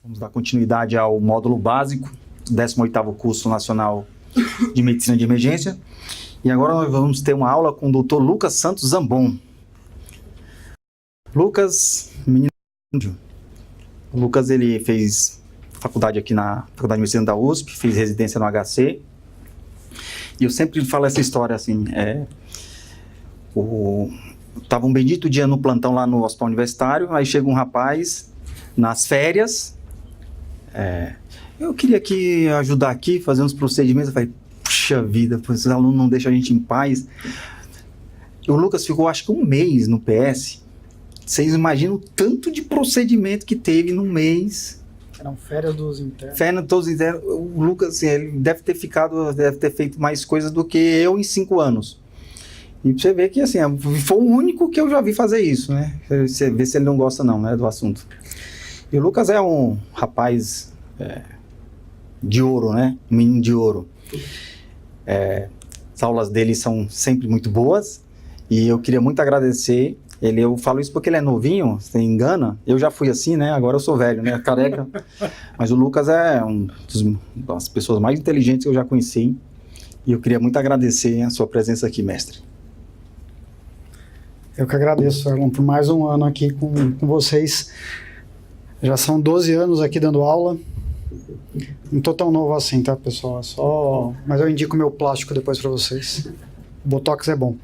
Vamos dar continuidade ao módulo básico, 18º curso nacional de medicina de emergência. E agora nós vamos ter uma aula com o Dr. Lucas Santos Zambon. Lucas, menino. O Lucas, ele fez faculdade aqui na Faculdade de Medicina da USP, fez residência no HC. E eu sempre falo essa história assim, tava um bendito dia no plantão lá no hospital universitário, aí chega um rapaz nas férias, eu queria aqui ajudar aqui, fazer uns procedimentos. Eu falei, puxa vida, esses alunos não deixam a gente em paz. O Lucas ficou acho que um mês no PS. Vocês imaginam o tanto de procedimento que teve num mês. Eram férias dos internos. Férias todos internos. O Lucas, assim, ele deve ter feito mais coisas do que eu em 5 anos. E pra você ver que, assim, foi o único que eu já vi fazer isso, né? Você vê se ele não gosta não, né, do assunto. E o Lucas é um rapaz de ouro, né? Um menino de ouro. As aulas dele são sempre muito boas. E eu queria muito agradecer. Eu falo isso porque ele é novinho, você engana. Eu já fui assim, né? Agora eu sou velho, né? Careca. Mas o Lucas é das pessoas mais inteligentes que eu já conheci. E eu queria muito agradecer a sua presença aqui, mestre. Eu que agradeço, Erlon, por mais um ano aqui com vocês. Já são 12 anos aqui dando aula. Não tô tão novo assim, tá, pessoal? Mas eu indico meu plástico depois para vocês. O Botox é bom.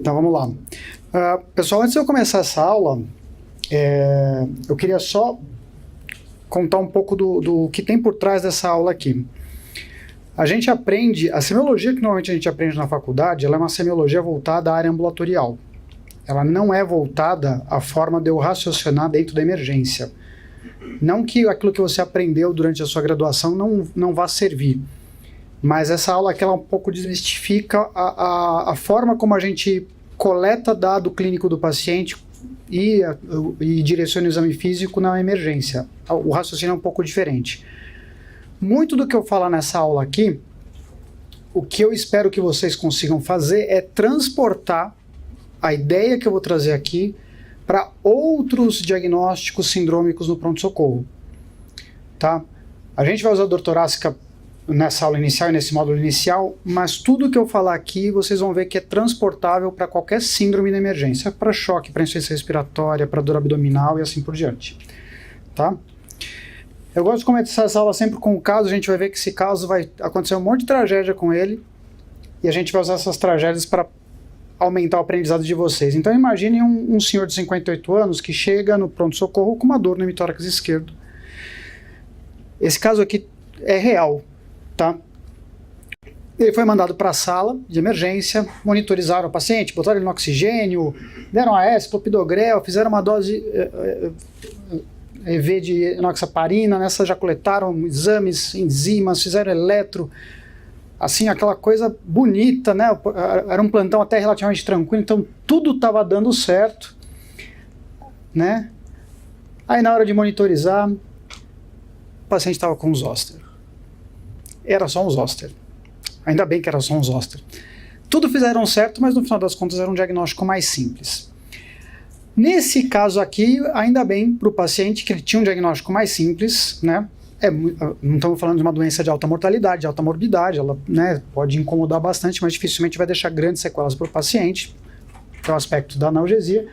Então vamos lá. Pessoal, antes de eu começar essa aula, eu queria só contar um pouco do que tem por trás dessa aula aqui. A gente aprende, a semiologia que normalmente a gente aprende na faculdade, ela é uma semiologia voltada à área ambulatorial. Ela não é voltada à forma de eu raciocinar dentro da emergência. Não que aquilo que você aprendeu durante a sua graduação não vá servir, mas essa aula aqui ela um pouco desmistifica a forma como a gente coleta dado clínico do paciente e direciona o exame físico na emergência. O raciocínio é um pouco diferente. Muito do que eu falar nessa aula aqui, o que eu espero que vocês consigam fazer é transportar a ideia que eu vou trazer aqui para outros diagnósticos sindrômicos no pronto-socorro. Tá? A gente vai usar a dor torácica nessa aula inicial e nesse módulo inicial, mas tudo que eu falar aqui, vocês vão ver que é transportável para qualquer síndrome na emergência, para choque, para insuficiência respiratória, para dor abdominal e assim por diante. Tá? Eu gosto de começar essa aula sempre com o caso, a gente vai ver que esse caso vai acontecer um monte de tragédia com ele, e a gente vai usar essas tragédias para aumentar o aprendizado de vocês. Então imagine um senhor de 58 anos que chega no pronto-socorro com uma dor no hemitórax esquerdo. Esse caso aqui é real. Tá? Ele foi mandado para a sala de emergência, monitorizaram o paciente, botaram ele no oxigênio, deram AS, clopidogrel, fizeram uma dose EV de enoxaparina, nessa já coletaram exames, enzimas, fizeram eletro, assim, aquela coisa bonita, né? Era um plantão até relativamente tranquilo, então tudo estava dando certo, né? Aí na hora de monitorizar, o paciente estava com um zoster. Era só um zoster. Ainda bem que era só um zoster. Tudo fizeram certo, mas no final das contas era um diagnóstico mais simples. Nesse caso aqui, ainda bem para o paciente que ele tinha um diagnóstico mais simples, né? Não estamos falando de uma doença de alta mortalidade, de alta morbidade, ela, né, pode incomodar bastante, mas dificilmente vai deixar grandes sequelas para o paciente, que é o aspecto da analgesia.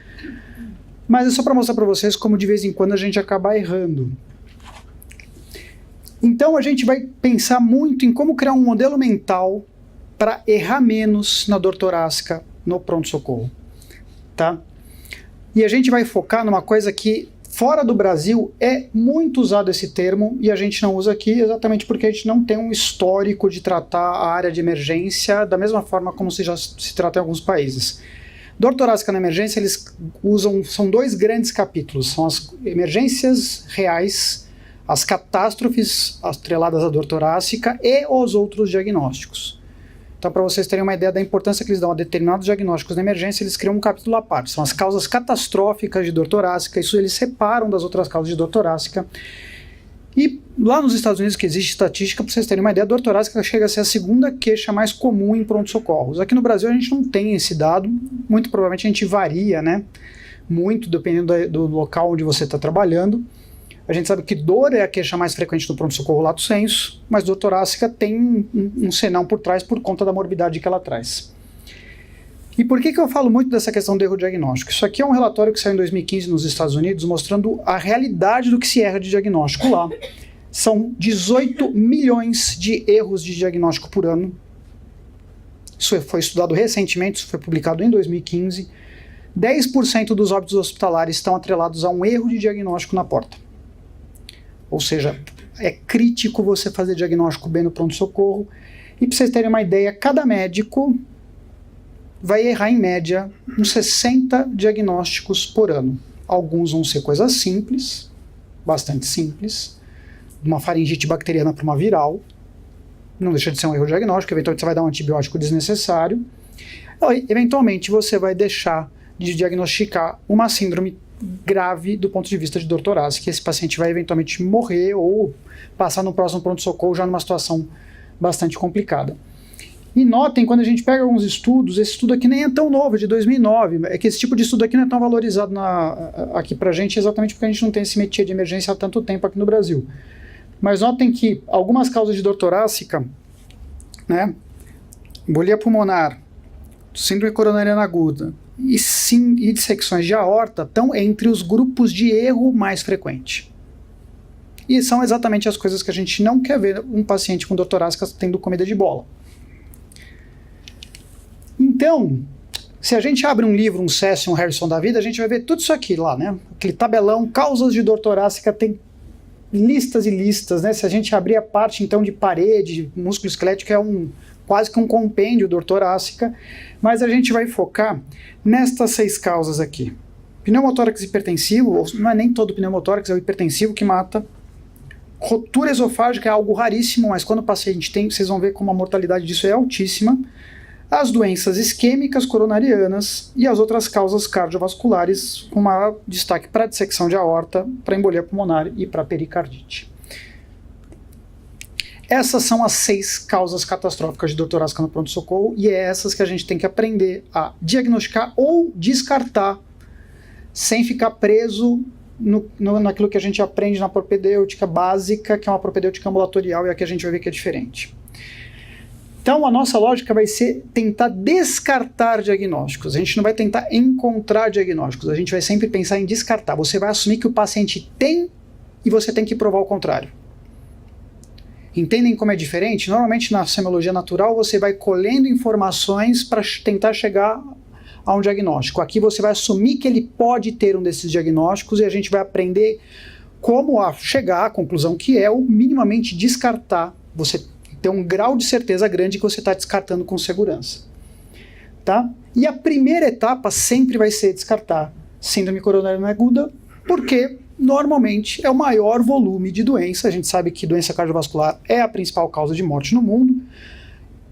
Mas é só para mostrar para vocês como de vez em quando a gente acaba errando. Então a gente vai pensar muito em como criar um modelo mental para errar menos na dor torácica no pronto-socorro, tá? E a gente vai focar numa coisa que fora do Brasil é muito usado esse termo e a gente não usa aqui exatamente porque a gente não tem um histórico de tratar a área de emergência da mesma forma como já se trata em alguns países. Dor torácica na emergência eles usam, são 2 grandes capítulos, são as emergências reais, as catástrofes atreladas à dor torácica e os outros diagnósticos. Então, para vocês terem uma ideia da importância que eles dão a determinados diagnósticos na emergência, eles criam um capítulo à parte. São as causas catastróficas de dor torácica, isso eles separam das outras causas de dor torácica. E lá nos Estados Unidos que existe estatística, para vocês terem uma ideia, a dor torácica chega a ser a 2ª queixa mais comum em pronto-socorros. Aqui no Brasil a gente não tem esse dado, muito provavelmente a gente varia, né? Muito dependendo do local onde você está trabalhando. A gente sabe que dor é a queixa mais frequente do pronto-socorro lato sensu, mas dor torácica tem um senão por trás por conta da morbidade que ela traz. E por que eu falo muito dessa questão do erro diagnóstico? Isso aqui é um relatório que saiu em 2015 nos Estados Unidos, mostrando a realidade do que se erra de diagnóstico lá. São 18 milhões de erros de diagnóstico por ano. Isso foi estudado recentemente, isso foi publicado em 2015. 10% dos óbitos hospitalares estão atrelados a um erro de diagnóstico na porta. Ou seja, é crítico você fazer diagnóstico bem no pronto-socorro. E para vocês terem uma ideia, cada médico vai errar em média uns 60 diagnósticos por ano. Alguns vão ser coisas simples, bastante simples, uma faringite bacteriana para uma viral, não deixa de ser um erro diagnóstico, eventualmente você vai dar um antibiótico desnecessário, eventualmente você vai deixar de diagnosticar uma síndrome grave do ponto de vista de dor torácica, esse paciente vai eventualmente morrer ou passar no próximo pronto-socorro já numa situação bastante complicada. E notem, quando a gente pega alguns estudos, esse estudo aqui nem é tão novo, é de 2009, é que esse tipo de estudo aqui não é tão valorizado aqui pra gente, exatamente porque a gente não tem esse métier de emergência há tanto tempo aqui no Brasil. Mas notem que algumas causas de dor torácica, né, embolia pulmonar, síndrome coronariana aguda e dissecções de aorta estão entre os grupos de erro mais frequente. E são exatamente as coisas que a gente não quer ver um paciente com dor torácica tendo comida de bola. Então, se a gente abre um livro, um Cessio, um Harrison da vida, a gente vai ver tudo isso aqui lá, né? Aquele tabelão, causas de dor torácica, tem listas e listas, né? Se a gente abrir a parte, então, de parede, músculo esquelético, é quase que um compêndio de dor torácica, mas a gente vai focar nestas 6 causas aqui. Pneumotórax hipertensivo, ou não é nem todo pneumotórax, é o hipertensivo que mata. Rotura esofágica é algo raríssimo, mas quando o paciente tem, vocês vão ver como a mortalidade disso é altíssima. As doenças isquêmicas coronarianas e as outras causas cardiovasculares, com maior destaque para dissecção de aorta, para embolia pulmonar e para pericardite. Essas são as 6 causas catastróficas de dor torácica no pronto-socorro e é essas que a gente tem que aprender a diagnosticar ou descartar sem ficar preso naquilo que a gente aprende na propedêutica básica, que é uma propedêutica ambulatorial e aqui a gente vai ver que é diferente. Então a nossa lógica vai ser tentar descartar diagnósticos, a gente não vai tentar encontrar diagnósticos, a gente vai sempre pensar em descartar. Você vai assumir que o paciente tem e você tem que provar o contrário. Entendem como é diferente? Normalmente na semiologia natural você vai colhendo informações para tentar chegar a um diagnóstico. Aqui você vai assumir que ele pode ter um desses diagnósticos e a gente vai aprender como chegar à conclusão que é o minimamente descartar. Você tem um grau de certeza grande que você está descartando com segurança. Tá? E a primeira etapa sempre vai ser descartar síndrome coronariana aguda, porque normalmente é o maior volume de doença. A gente sabe que doença cardiovascular é a principal causa de morte no mundo.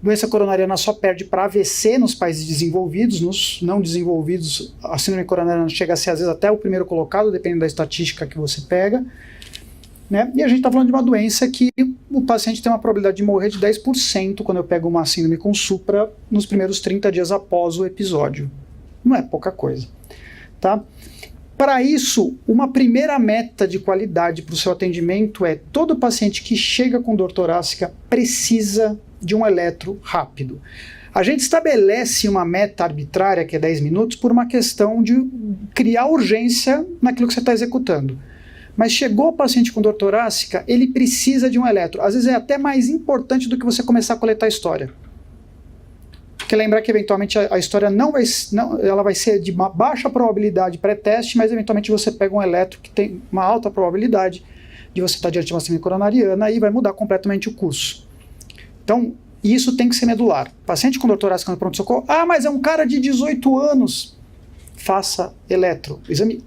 Doença coronariana só perde para AVC nos países desenvolvidos, nos não desenvolvidos a síndrome coronariana chega a ser às vezes até o primeiro colocado, dependendo da estatística que você pega. Né? E a gente está falando de uma doença que o paciente tem uma probabilidade de morrer de 10% quando eu pego uma síndrome com supra nos primeiros 30 dias após o episódio. Não é pouca coisa. Tá? Para isso, uma primeira meta de qualidade para o seu atendimento é todo paciente que chega com dor torácica precisa de um eletro rápido. A gente estabelece uma meta arbitrária, que é 10 minutos, por uma questão de criar urgência naquilo que você está executando. Mas chegou o paciente com dor torácica, ele precisa de um eletro. Às vezes é até mais importante do que você começar a coletar a história. Porque lembrar que eventualmente a história ela vai ser de uma baixa probabilidade pré-teste, mas eventualmente você pega um eletro que tem uma alta probabilidade de você estar diante de uma síndrome coronariana e vai mudar completamente o curso. Então, isso tem que ser medular. Paciente com dor torácica no pronto-socorro, mas é um cara de 18 anos. Faça eletro. O exame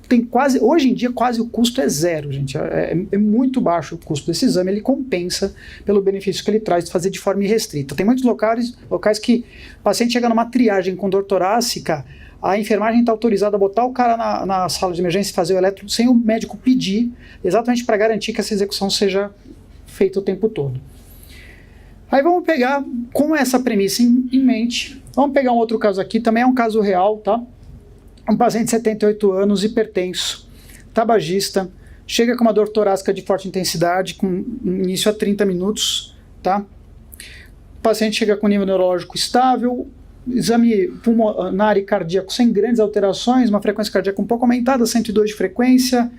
tem quase, hoje em dia, quase o custo é zero, gente. É muito baixo o custo desse exame, ele compensa pelo benefício que ele traz de fazer de forma irrestrita. Tem muitos locais que o paciente chega numa triagem com dor torácica, a enfermagem está autorizada a botar o cara na sala de emergência e fazer o eletro sem o médico pedir, exatamente para garantir que essa execução seja feita o tempo todo. Aí vamos pegar, com essa premissa em mente, vamos pegar um outro caso aqui, também é um caso real, tá? Um paciente de 78 anos, hipertenso, tabagista, chega com uma dor torácica de forte intensidade, com início a 30 minutos, tá? O paciente chega com nível neurológico estável, exame pulmonar e cardíaco sem grandes alterações, uma frequência cardíaca um pouco aumentada, 102 de frequência,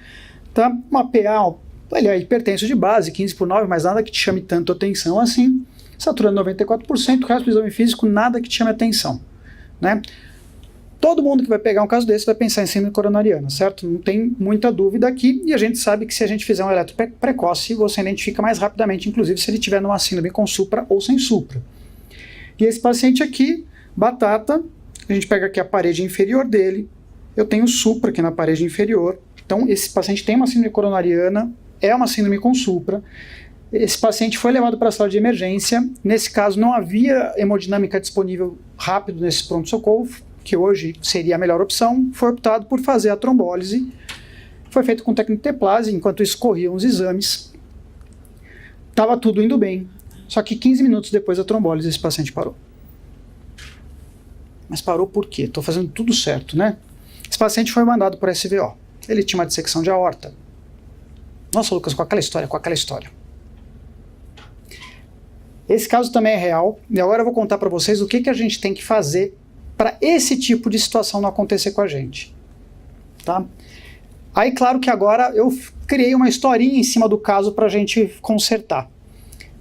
tá? Uma PA, ele é hipertenso de base, 15/9, mas nada que te chame tanto atenção assim, saturando 94%, o resto do exame físico, nada que te chame atenção, né? Todo mundo que vai pegar um caso desse vai pensar em síndrome coronariana, certo? Não tem muita dúvida aqui, e a gente sabe que se a gente fizer um eletro precoce, você identifica mais rapidamente, inclusive se ele tiver numa síndrome com supra ou sem supra. E esse paciente aqui, batata, a gente pega aqui a parede inferior dele, eu tenho supra aqui na parede inferior, então esse paciente tem uma síndrome coronariana, é uma síndrome com supra, esse paciente foi levado para a sala de emergência, nesse caso não havia hemodinâmica disponível rápido nesse pronto-socorro, que hoje seria a melhor opção, foi optado por fazer a trombólise, foi feito com técnica de teplase, enquanto escorriam os exames, estava tudo indo bem, só que 15 minutos depois da trombólise esse paciente parou. Mas parou por quê? Estou fazendo tudo certo, né? Esse paciente foi mandado para SVO, ele tinha uma dissecção de aorta. Nossa, Lucas, com aquela história. Esse caso também é real, e agora eu vou contar para vocês o que a gente tem que fazer para esse tipo de situação não acontecer com a gente, tá? Aí, claro que agora eu criei uma historinha em cima do caso para a gente consertar.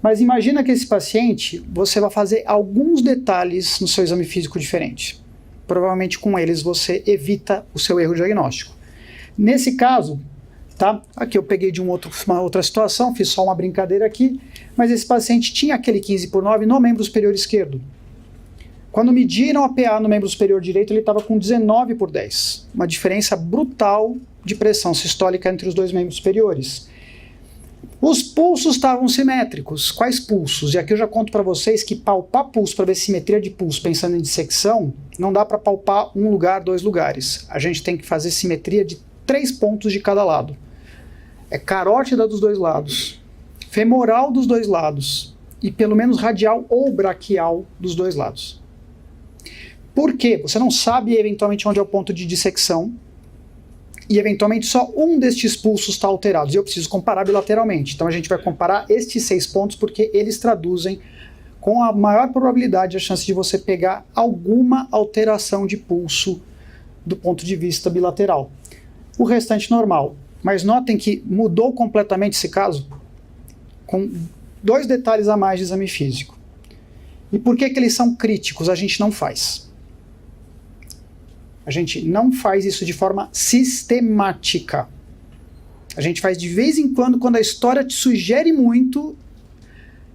Mas imagina que esse paciente, você vai fazer alguns detalhes no seu exame físico diferente. Provavelmente com eles você evita o seu erro diagnóstico. Nesse caso, tá? Aqui eu peguei de uma outra situação, fiz só uma brincadeira aqui, mas esse paciente tinha aquele 15/9 no membro superior esquerdo. Quando mediram a PA no membro superior direito, ele estava com 19/10. Uma diferença brutal de pressão sistólica entre os dois membros superiores. Os pulsos estavam simétricos. Quais pulsos? E aqui eu já conto para vocês que palpar pulso para ver simetria de pulso pensando em dissecção, não dá para palpar um lugar, 2 lugares. A gente tem que fazer simetria de 3 pontos de cada lado. É carótida dos 2 lados, femoral dos 2 lados e pelo menos radial ou braquial dos 2 lados. Por quê? Você não sabe eventualmente onde é o ponto de dissecção e eventualmente só um destes pulsos está alterado. E eu preciso comparar bilateralmente. Então a gente vai comparar estes 6 pontos porque eles traduzem com a maior probabilidade a chance de você pegar alguma alteração de pulso do ponto de vista bilateral. O restante normal. Mas notem que mudou completamente esse caso com 2 detalhes a mais de exame físico. E por que eles são críticos? A gente não faz. A gente não faz isso de forma sistemática. A gente faz de vez em quando a história te sugere muito,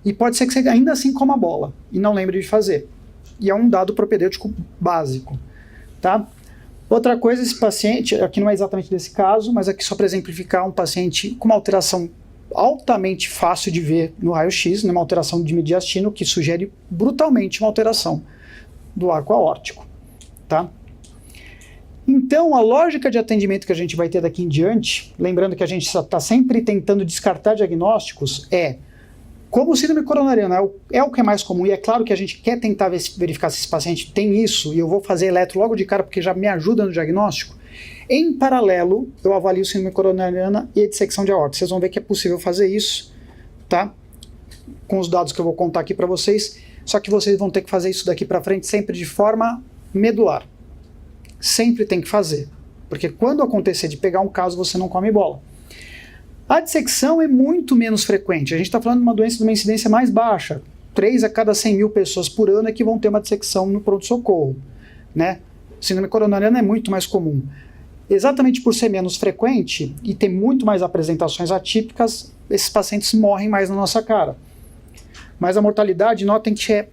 e pode ser que você ainda assim coma a bola e não lembre de fazer. E é um dado propedêutico básico, tá? Outra coisa, esse paciente, aqui não é exatamente desse caso, mas aqui só para exemplificar, um paciente com uma alteração altamente fácil de ver no raio-x, uma alteração de mediastino que sugere brutalmente uma alteração do arco aórtico, tá? Então, a lógica de atendimento que a gente vai ter daqui em diante, lembrando que a gente está sempre tentando descartar diagnósticos, como síndrome coronariana é o que é mais comum, e é claro que a gente quer tentar verificar se esse paciente tem isso, e eu vou fazer eletro logo de cara porque já me ajuda no diagnóstico. Em paralelo, eu avalio síndrome coronariana e a dissecção de aorta. Vocês vão ver que é possível fazer isso, tá? Com os dados que eu vou contar aqui para vocês, só que vocês vão ter que fazer isso daqui para frente sempre de forma medular. Sempre tem que fazer, porque quando acontecer de pegar um caso, você não come bola. A dissecção é muito menos frequente, a gente está falando de uma doença de uma incidência mais baixa, 3 a cada 100 mil pessoas por ano é que vão ter uma dissecção no pronto-socorro, né? Síndrome coronariana é muito mais comum. Exatamente por ser menos frequente e ter muito mais apresentações atípicas, esses pacientes morrem mais na nossa cara. Mas a mortalidade, notem que é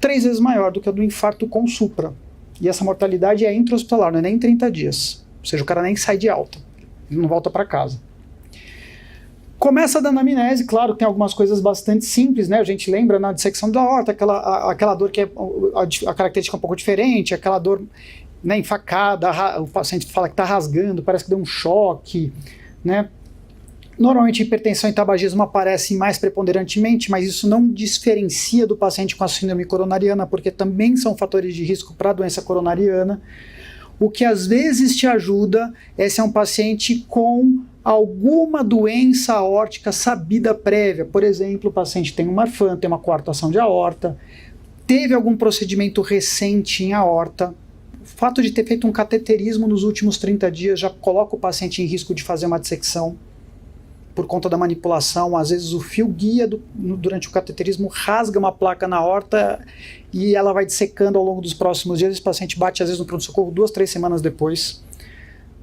3 vezes maior do que a do infarto com supra. E essa mortalidade é intra-hospitalar, não é nem 30 dias. Ou seja, o cara nem sai de alta, ele não volta para casa. Começa dando amnese, claro, tem algumas coisas bastante simples, né? A gente lembra na dissecção da aorta, aquela dor que é a característica um pouco diferente, aquela dor, né, enfacada, o paciente fala que está rasgando, parece que deu um choque, né? Normalmente hipertensão e tabagismo aparecem mais preponderantemente, mas isso não diferencia do paciente com a síndrome coronariana, porque também são fatores de risco para a doença coronariana. O que às vezes te ajuda é se é um paciente com alguma doença aórtica sabida prévia. Por exemplo, o paciente tem um Marfan, tem uma coartação de aorta, teve algum procedimento recente em aorta. O fato de ter feito um cateterismo nos últimos 30 dias já coloca o paciente em risco de fazer uma dissecção por conta da manipulação. Às vezes o fio guia durante o cateterismo rasga uma placa na aorta e ela vai dissecando ao longo dos próximos dias. Esse paciente bate às vezes no pronto-socorro 2, 3 semanas depois.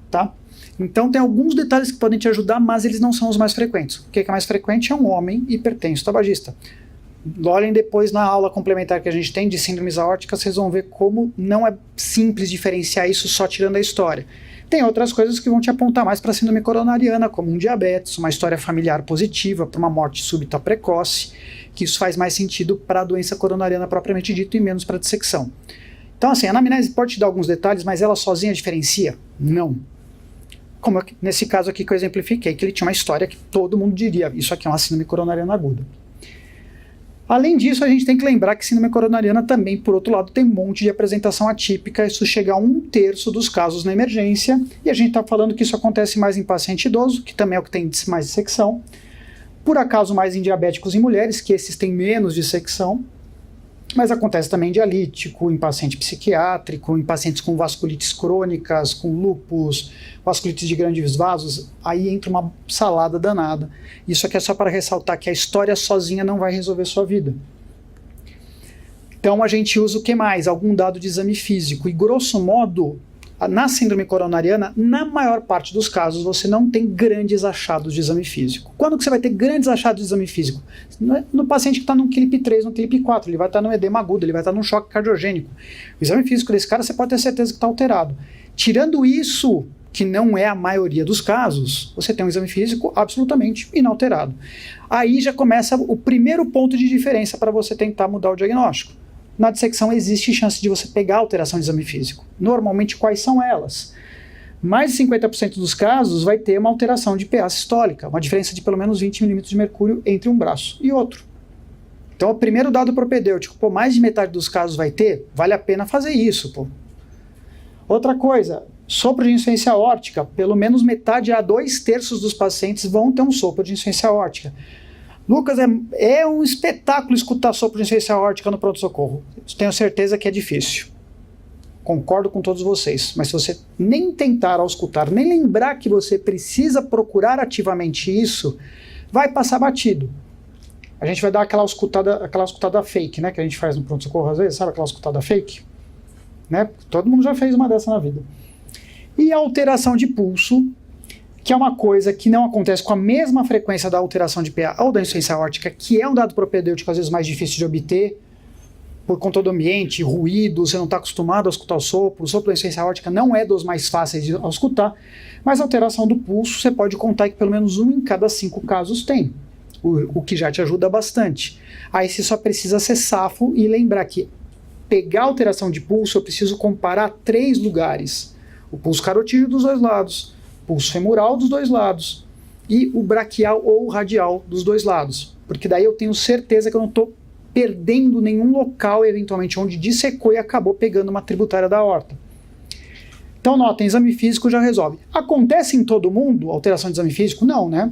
Tá? Então tem alguns detalhes que podem te ajudar, mas eles não são os mais frequentes. O que é mais frequente é um homem hipertenso tabagista. Olhem depois na aula complementar que a gente tem de síndromes aórticas, vocês vão ver como não é simples diferenciar isso só tirando a história. Tem outras coisas que vão te apontar mais para a síndrome coronariana, como um diabetes, uma história familiar positiva, para uma morte súbita precoce, que isso faz mais sentido para a doença coronariana propriamente dita e menos para a dissecção. Então, assim, a anamnese pode te dar alguns detalhes, mas ela sozinha diferencia? Não. Como nesse caso aqui que eu exemplifiquei, que ele tinha uma história que todo mundo diria, isso aqui é uma síndrome coronariana aguda. Além disso, a gente tem que lembrar que síndrome coronariana também, por outro lado, tem um monte de apresentação atípica, isso chega a 1/3 dos casos na emergência, e a gente está falando que isso acontece mais em paciente idoso, que também é o que tem mais dissecção, por acaso mais em diabéticos e mulheres, que esses têm menos dissecção, mas acontece também em dialítico, em paciente psiquiátrico, em pacientes com vasculites crônicas, com lúpus, vasculites de grandes vasos, aí entra uma salada danada. Isso aqui é só para ressaltar que a história sozinha não vai resolver sua vida. Então a gente usa o que mais? Algum dado de exame físico. E grosso modo, na síndrome coronariana, na maior parte dos casos, você não tem grandes achados de exame físico. Quando que você vai ter grandes achados de exame físico? No paciente que está no CLIP 3, no CLIP 4, ele vai estar no edema agudo, ele vai estar num choque cardiogênico. O exame físico desse cara, você pode ter certeza que está alterado. Tirando isso, que não é a maioria dos casos, você tem um exame físico absolutamente inalterado. Aí já começa o primeiro ponto de diferença para você tentar mudar o diagnóstico. Na dissecção existe chance de você pegar alteração de exame físico. Normalmente, quais são elas? Mais de 50% dos casos vai ter uma alteração de PA sistólica, uma diferença de pelo menos 20 milímetros de mercúrio entre um braço e outro. Então, o primeiro dado propedêutico, pô, mais de metade dos casos vai ter, vale a pena fazer isso, pô. Outra coisa, sopro de insuficiência aórtica, pelo menos metade a 2/3 dos pacientes vão ter um sopro de insuficiência aórtica. Lucas, é um espetáculo escutar sopro de insuficiência aórtica no pronto-socorro. Tenho certeza que é difícil. Concordo com todos vocês. Mas se você nem tentar ao escutar, nem lembrar que você precisa procurar ativamente isso, vai passar batido. A gente vai dar aquela escutada fake, né? Que a gente faz no pronto-socorro às vezes, sabe aquela escutada fake? Né? Todo mundo já fez uma dessa na vida. E a alteração de pulso, que é uma coisa que não acontece com a mesma frequência da alteração de PA ou da insuficiência aórtica, que é um dado propedêutico às vezes mais difícil de obter, por conta do ambiente, ruído, você não está acostumado a escutar o sopro da insuficiência aórtica não é dos mais fáceis de escutar, mas a alteração do pulso você pode contar que pelo menos 1 em cada 5 casos tem, o que já te ajuda bastante. Aí você só precisa ser safo e lembrar que pegar a alteração de pulso eu preciso comparar 3 lugares, o pulso carotídeo dos 2 lados, pulso femoral dos 2 lados e o braquial ou radial dos 2 lados, porque daí eu tenho certeza que eu não estou perdendo nenhum local, eventualmente, onde dissecou e acabou pegando uma tributária da aorta. Então, notem, exame físico já resolve. Acontece em todo mundo alteração de exame físico? Não, né?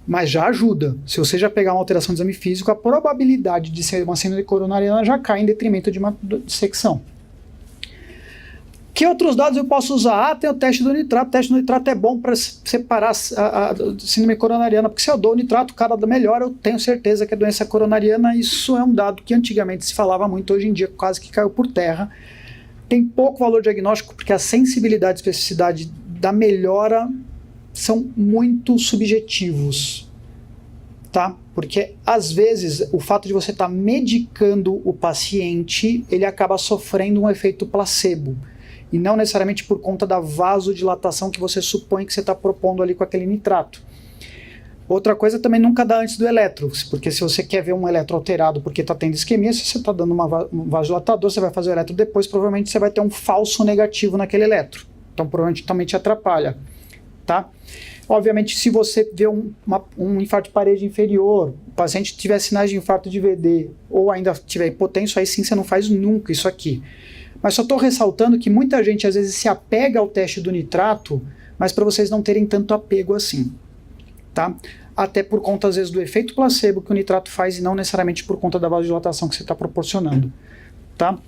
Mas já ajuda. Se você já pegar uma alteração de exame físico, a probabilidade de ser uma síndrome coronariana já cai em detrimento de uma dissecção. Que outros dados eu posso usar? Tem o teste do nitrato. O teste do nitrato é bom para separar a síndrome coronariana, porque se eu dou o nitrato, o cara melhora, eu tenho certeza que é doença coronariana. Isso é um dado que antigamente se falava muito, hoje em dia quase que caiu por terra. Tem pouco valor diagnóstico, porque a sensibilidade e especificidade da melhora são muito subjetivos, tá? Porque, às vezes, o fato de você estar medicando o paciente, ele acaba sofrendo um efeito placebo. E não necessariamente por conta da vasodilatação que você supõe que você está propondo ali com aquele nitrato. Outra coisa também, nunca dá antes do eletro, porque se você quer ver um eletro alterado porque está tendo isquemia, se você está dando um vasodilatador, você vai fazer o eletro depois, provavelmente você vai ter um falso negativo naquele eletro. Então provavelmente também te atrapalha, tá? Obviamente, se você vê um infarto de parede inferior, o paciente tiver sinais de infarto de VD ou ainda tiver hipotenso, aí sim você não faz nunca isso aqui. Mas só estou ressaltando que muita gente às vezes se apega ao teste do nitrato, mas para vocês não terem tanto apego assim, tá? Até por conta às vezes do efeito placebo que o nitrato faz e não necessariamente por conta da vasodilatação que você está proporcionando, tá?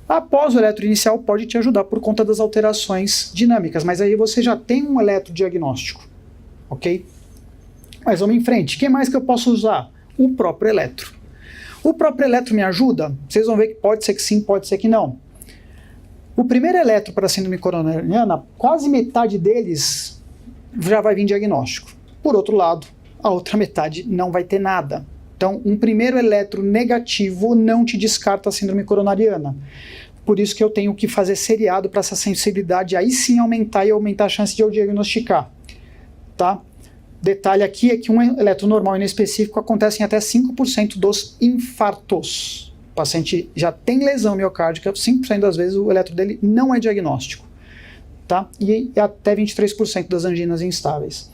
Após o eletro inicial pode te ajudar por conta das alterações dinâmicas, mas aí você já tem um eletrodiagnóstico, ok? Mas vamos em frente. O que mais que eu posso usar? O próprio eletro. O próprio eletro me ajuda? Vocês vão ver que pode ser que sim, pode ser que não. O primeiro eletro para a síndrome coronariana, quase metade deles já vai vir diagnóstico. Por outro lado, a outra metade não vai ter nada. Então, um primeiro eletro negativo não te descarta a síndrome coronariana. Por isso que eu tenho que fazer seriado para essa sensibilidade aí sim aumentar e aumentar a chance de eu diagnosticar, tá? Detalhe aqui é que um eletro normal inespecífico acontece em até 5% dos infartos. O paciente já tem lesão miocárdica, 5% das vezes o eletro dele não é diagnóstico, tá? E até 23% das anginas instáveis.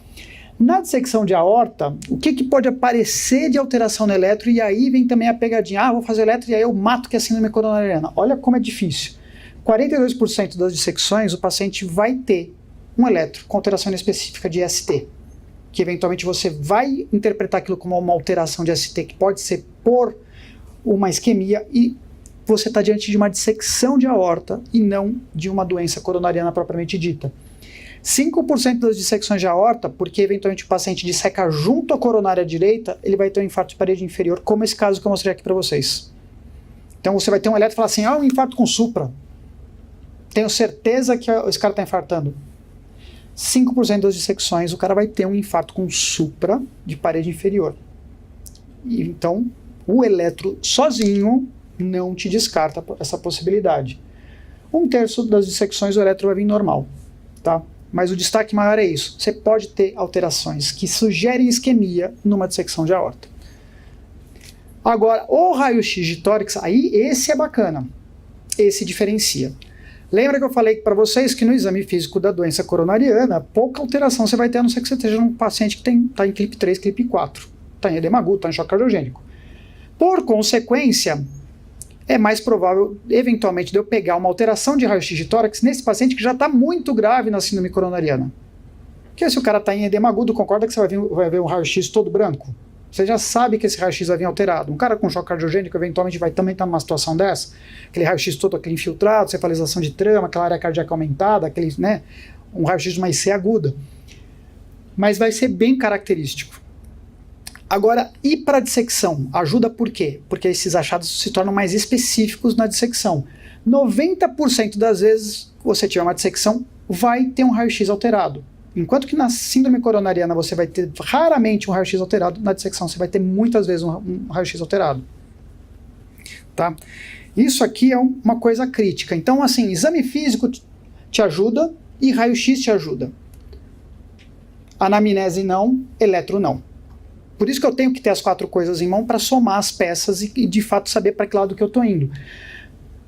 Na dissecção de aorta, o que pode aparecer de alteração no eletro? E aí vem também a pegadinha, vou fazer eletro e aí eu mato que é síndrome coronariana. Olha como é difícil. 42% das dissecções o paciente vai ter um eletro com alteração específica de ST, que eventualmente você vai interpretar aquilo como uma alteração de ST, que pode ser por uma isquemia, e você está diante de uma dissecção de aorta e não de uma doença coronariana propriamente dita. 5% das dissecções de aorta, porque eventualmente o paciente disseca junto à coronária direita, ele vai ter um infarto de parede inferior, como esse caso que eu mostrei aqui para vocês. Então você vai ter um eletro e falar assim, um infarto com supra. Tenho certeza que esse cara está infartando. 5% das dissecções, o cara vai ter um infarto com supra de parede inferior. E, então, o eletro sozinho não te descarta essa possibilidade. 1/3 das dissecções o eletro vai vir normal, tá? Mas o destaque maior é isso. Você pode ter alterações que sugerem isquemia numa dissecção de aorta. Agora, o raio-x de tórax, aí esse é bacana. Esse diferencia. Lembra que eu falei para vocês que no exame físico da doença coronariana, pouca alteração você vai ter, a não ser que você esteja num paciente que está em clipe 3, clipe 4. Está em edema agudo, está em choque cardiogênico. Por consequência, é mais provável, eventualmente, de eu pegar uma alteração de raio-x de tórax nesse paciente que já está muito grave na síndrome coronariana. Porque se o cara está em edema agudo, concorda que você vai ver um raio-x todo branco? Você já sabe que esse raio-x vai vir alterado. Um cara com choque cardiogênico, eventualmente, vai também estar numa situação dessa. Aquele raio-x todo, aquele infiltrado, cefalização de trama, aquela área cardíaca aumentada, aquele, né, um raio-x de uma IC aguda. Mas vai ser bem característico. Agora, e para a dissecção? Ajuda por quê? Porque esses achados se tornam mais específicos na dissecção. 90% das vezes que você tiver uma dissecção, vai ter um raio-x alterado. Enquanto que na síndrome coronariana você vai ter raramente um raio-x alterado, na dissecção você vai ter muitas vezes um raio-x alterado. Tá? Isso aqui é uma coisa crítica. Então, assim, exame físico te ajuda e raio-x te ajuda. Anamnese não, eletro não. Por isso que eu tenho que ter as 4 coisas em mão para somar as peças e de fato saber para que lado que eu estou indo.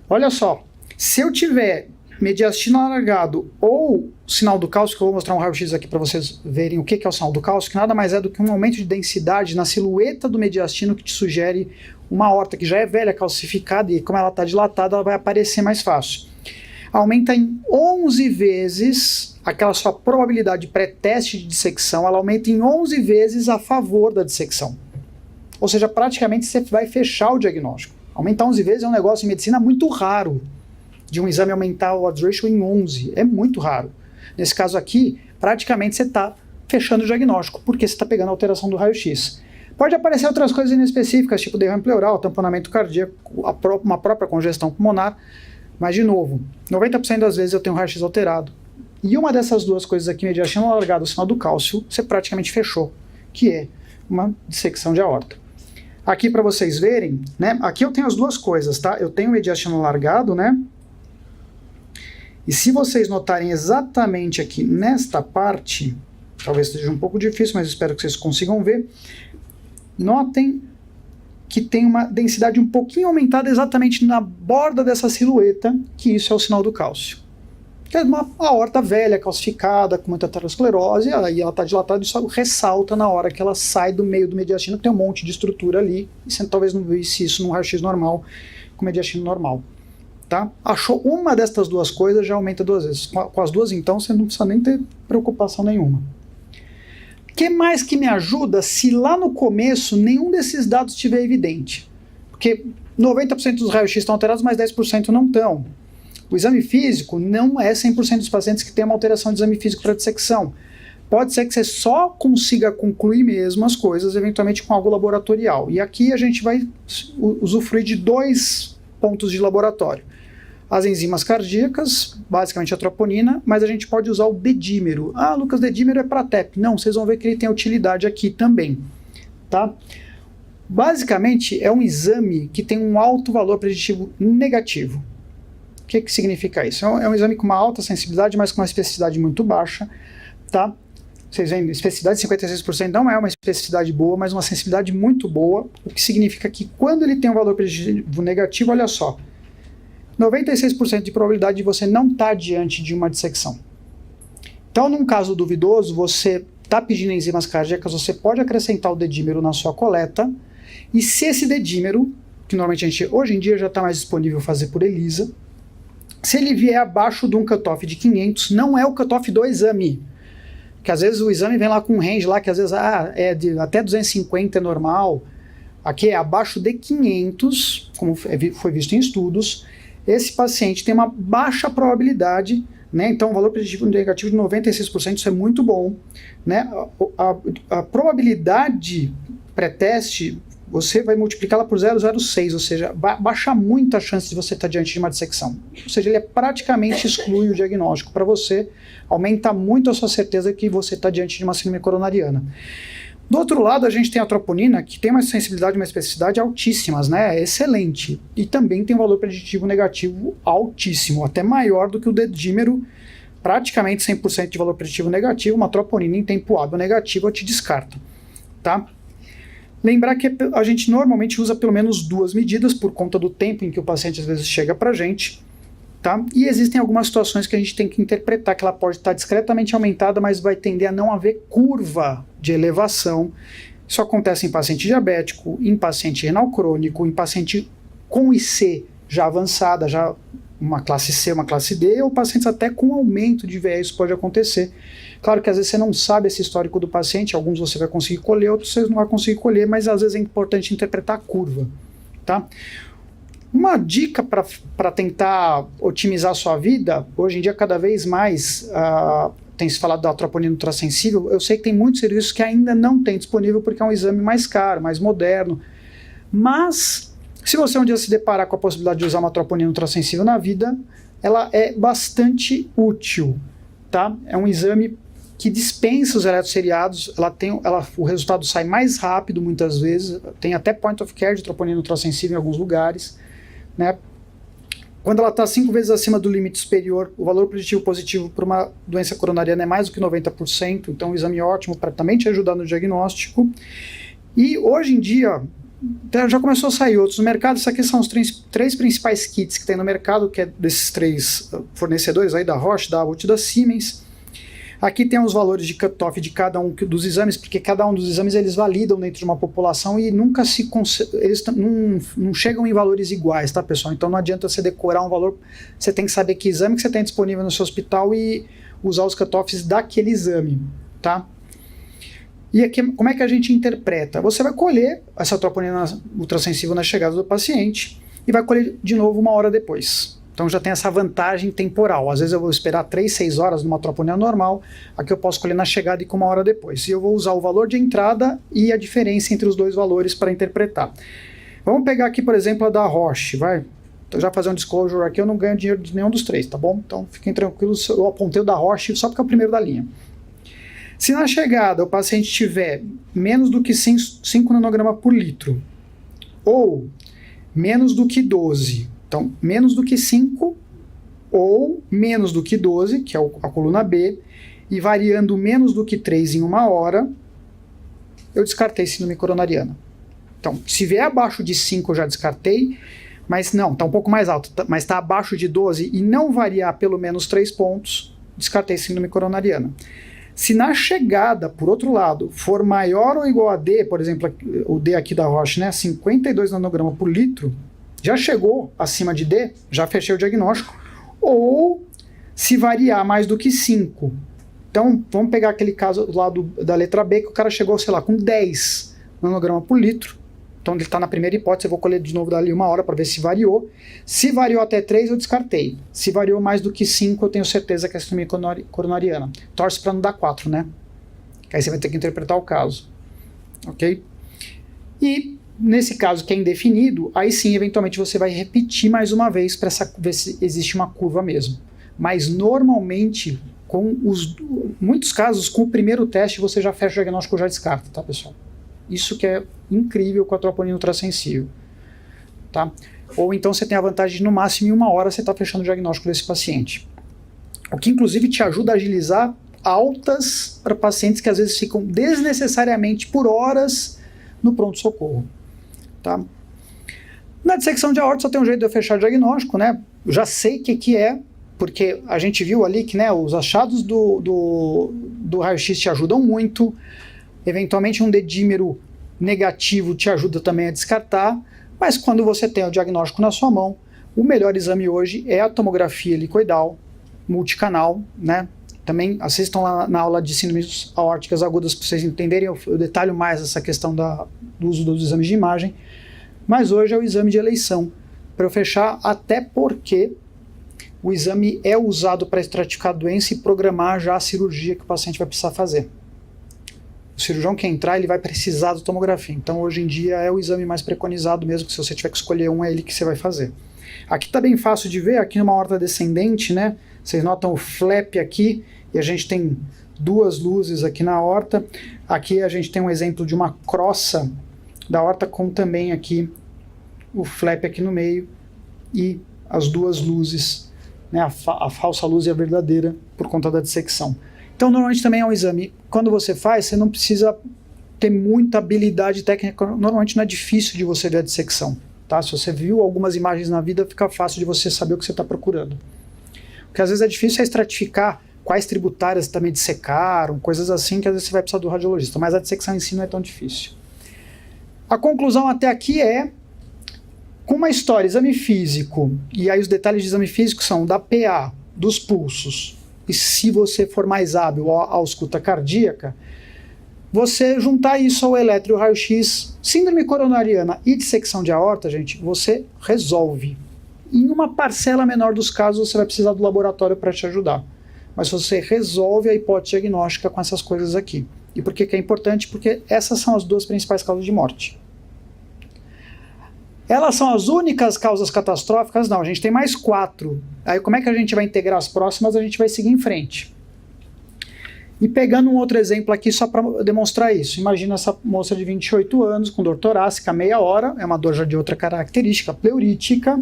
Olha só, se eu tiver mediastino alargado ou sinal do cálcio, que eu vou mostrar um raio-x aqui para vocês verem o que é o sinal do cálcio, que nada mais é do que um aumento de densidade na silhueta do mediastino que te sugere uma aorta que já é velha, calcificada, e como ela está dilatada, ela vai aparecer mais fácil. Aumenta em 11 vezes aquela sua probabilidade pré-teste de dissecção, ela aumenta em 11 vezes a favor da dissecção. Ou seja, praticamente você vai fechar o diagnóstico. Aumentar 11 vezes é um negócio em medicina muito raro, de um exame aumentar o odds ratio em 11. É muito raro. Nesse caso aqui, praticamente você está fechando o diagnóstico, porque você está pegando a alteração do raio-x. Pode aparecer outras coisas inespecíficas, tipo derrame pleural, tamponamento cardíaco, uma própria congestão pulmonar, mas, de novo, 90% das vezes eu tenho um raio-x alterado. E uma dessas duas coisas aqui, mediastino alargado, o sinal do cálcio, você praticamente fechou, que é uma dissecção de aorta. Aqui para vocês verem, né, aqui eu tenho as duas coisas, tá? Eu tenho o mediastino alargado, né? E se vocês notarem exatamente aqui nesta parte, talvez seja um pouco difícil, mas espero que vocês consigam ver, notem que tem uma densidade um pouquinho aumentada exatamente na borda dessa silhueta, que isso é o sinal do cálcio. Que é uma aorta velha, calcificada, com muita aterosclerose, e ela está dilatada e só ressalta na hora que ela sai do meio do mediastino, que tem um monte de estrutura ali, e você talvez não visse isso num raio-x normal, com mediastino normal. Tá? Achou uma destas duas coisas, já aumenta 2 vezes. Com as duas, então, você não precisa nem ter preocupação nenhuma. O que mais que me ajuda se lá no começo nenhum desses dados estiver evidente? Porque 90% dos raios-x estão alterados, mas 10% não estão. O exame físico não é 100% dos pacientes que tem uma alteração de exame físico para dissecção. Pode ser que você só consiga concluir mesmo as coisas, eventualmente com algo laboratorial. E aqui a gente vai usufruir de 2 pontos de laboratório. As enzimas cardíacas, basicamente a troponina, mas a gente pode usar o dedímero. Ah, Lucas, dedímero é para TEP. Não, vocês vão ver que ele tem utilidade aqui também. Tá? Basicamente, é um exame que tem um alto valor preditivo negativo. O que significa isso? É um exame com uma alta sensibilidade, mas com uma especificidade muito baixa. Tá? Vocês veem, especificidade de 56% não é uma especificidade boa, mas uma sensibilidade muito boa, o que significa que quando ele tem um valor preditivo negativo, olha só, 96% de probabilidade de você não estar diante de uma dissecção. Então, num caso duvidoso, você está pedindo enzimas cardíacas, você pode acrescentar o dedímero na sua coleta, e se esse dedímero, que normalmente a gente, hoje em dia já está mais disponível fazer por ELISA, se ele vier abaixo de um cutoff de 500, não é o cutoff do exame. Que às vezes o exame vem lá com um range lá, que às vezes até 250 é normal. Aqui é abaixo de 500, como foi visto em estudos. Esse paciente tem uma baixa probabilidade, né? Então, um valor preditivo negativo de 96%, isso é muito bom. Né? A probabilidade pré-teste, você vai multiplicá-la por 0,06, ou seja, baixa muito a chance de você estar diante de uma dissecção. Ou seja, ele praticamente exclui o diagnóstico para você, aumenta muito a sua certeza que você está diante de uma síndrome coronariana. Do outro lado, a gente tem a troponina, que tem uma sensibilidade e uma especificidade altíssimas, né? É excelente. E também tem um valor preditivo negativo altíssimo, até maior do que o dedímero, praticamente 100% de valor preditivo negativo. Uma troponina em tempo hábil negativo te descarta. Tá? Lembrar que a gente normalmente usa pelo menos 2 medidas por conta do tempo em que o paciente às vezes chega para a gente. Tá? E existem algumas situações que a gente tem que interpretar, que ela pode estar discretamente aumentada, mas vai tender a não haver curva de elevação. Isso acontece em paciente diabético, em paciente renal crônico, em paciente com IC já avançada, já uma classe C, uma classe D, ou pacientes até com aumento de VE, isso pode acontecer. Claro que às vezes você não sabe esse histórico do paciente, alguns você vai conseguir colher, outros você não vai conseguir colher, mas às vezes é importante interpretar a curva. Tá? Uma dica para tentar otimizar a sua vida, hoje em dia cada vez mais tem se falado da troponina ultrassensível, eu sei que tem muitos serviços que ainda não tem disponível porque é um exame mais caro, mais moderno, mas se você um dia se deparar com a possibilidade de usar uma troponina ultrassensível na vida, ela é bastante útil, tá? É um exame que dispensa os eletroseriados, o resultado sai mais rápido muitas vezes, tem até point of care de troponina ultrassensível em alguns lugares, né? Quando ela está 5 vezes acima do limite superior, o valor preditivo positivo para uma doença coronariana é mais do que 90%, então um exame ótimo para também te ajudar no diagnóstico. E hoje em dia, já começou a sair outros no mercado. Isso aqui são os 3 principais kits que tem no mercado, que é desses 3 fornecedores aí, da Roche, da Abbott e da Siemens. Aqui tem os valores de cutoff de cada um dos exames, porque cada um dos exames eles validam dentro de uma população e nunca eles não chegam em valores iguais, tá, pessoal? Então não adianta você decorar um valor, você tem que saber que exame que você tem disponível no seu hospital e usar os cutoffs daquele exame, tá? E aqui, como é que a gente interpreta? Você vai colher essa troponina ultrassensível na chegada do paciente e vai colher de novo 1 hora depois. Então já tem essa vantagem temporal. Às vezes eu vou esperar 3, 6 horas numa troponina normal, aqui eu posso colher na chegada e com 1 hora depois. E eu vou usar o valor de entrada e a diferença entre os 2 valores para interpretar. Vamos pegar aqui, por exemplo, a da Roche, vai? Então, já fazer um disclosure aqui, eu não ganho dinheiro de nenhum dos 3, tá bom? Então fiquem tranquilos, eu apontei o da Roche só porque é o primeiro da linha. Se na chegada o paciente tiver menos do que 5 nanogramas por litro, ou menos do que 12, então menos do que 5 ou menos do que 12, que é a coluna B, e variando menos do que 3 em 1 hora, eu descartei síndrome coronariana. Então, se vier abaixo de 5 eu já descartei, mas não, está um pouco mais alto, mas está abaixo de 12 e não variar pelo menos 3 pontos, descartei síndrome coronariana. Se na chegada, por outro lado, for maior ou igual a D, por exemplo, o D aqui da Roche, né, 52 nanogramas por litro, Já chegou acima de D, já fechei o diagnóstico, ou se variar mais do que 5. Então, vamos pegar aquele caso lá da letra B, que o cara chegou, sei lá, com 10 nanograma por litro. Então, ele está na primeira hipótese, eu vou colher de novo dali 1 hora para ver se variou. Se variou até 3, eu descartei. Se variou mais do que 5, eu tenho certeza que é síndrome coronariana. Torce para não dar 4, né? Que aí você vai ter que interpretar o caso. Ok? E, nesse caso que é indefinido, aí sim, eventualmente, você vai repetir mais uma vez para ver se existe uma curva mesmo. Mas, normalmente, muitos casos, com o primeiro teste, você já fecha o diagnóstico ou já descarta, tá, pessoal? Isso que é incrível com a troponina ultrassensível, tá? Ou então você tem a vantagem de, no máximo, em 1 hora você está fechando o diagnóstico desse paciente. O que, inclusive, te ajuda a agilizar altas para pacientes que, às vezes, ficam desnecessariamente por horas no pronto-socorro, tá? Na dissecção de aorta só tem um jeito de eu fechar o diagnóstico, né? Eu já sei o que é, porque a gente viu ali que, né, os achados do raio-x te ajudam muito. Eventualmente um dedímero negativo te ajuda também a descartar, mas quando você tem o diagnóstico na sua mão, o melhor exame hoje é a tomografia helicoidal, multicanal, né? Também assistam lá na aula de síndromes aórticas agudas para vocês entenderem, eu detalho mais essa questão do uso dos exames de imagem, mas hoje é o exame de eleição, para eu fechar, até porque o exame é usado para estratificar a doença e programar já a cirurgia que o paciente vai precisar fazer. O cirurgião que entrar, ele vai precisar da tomografia. Então, hoje em dia, é o exame mais preconizado mesmo, que se você tiver que escolher um, é ele que você vai fazer. Aqui está bem fácil de ver, aqui numa aorta descendente, né? Vocês notam o flap aqui, e a gente tem 2 luzes aqui na aorta. Aqui a gente tem um exemplo de uma crossa da aorta, com também aqui o flap aqui no meio, e as 2 luzes, né? A falsa luz e a verdadeira, por conta da dissecção. Então, normalmente também é um exame. Quando você faz, você não precisa ter muita habilidade técnica. Normalmente não é difícil de você ver a dissecção, tá? Se você viu algumas imagens na vida, fica fácil de você saber o que você está procurando. O que às vezes é difícil é estratificar quais tributárias também dissecaram, coisas assim que às vezes você vai precisar do radiologista, mas a dissecção em si não é tão difícil. A conclusão até aqui é, com uma história, exame físico, e aí os detalhes de exame físico são da PA, dos pulsos, e se você for mais hábil à ausculta cardíaca, você juntar isso ao eletro e ao raio-x, síndrome coronariana e dissecção de aorta, gente, você resolve. Em uma parcela menor dos casos, você vai precisar do laboratório para te ajudar. Mas você resolve a hipótese diagnóstica com essas coisas aqui. E por que é importante? Porque essas são as 2 principais causas de morte. Elas são as únicas causas catastróficas? Não, a gente tem mais 4. Aí como é que a gente vai integrar as próximas? A gente vai seguir em frente. E pegando um outro exemplo aqui só para demonstrar isso. Imagina essa moça de 28 anos com dor torácica, meia hora, é uma dor já de outra característica, pleurítica,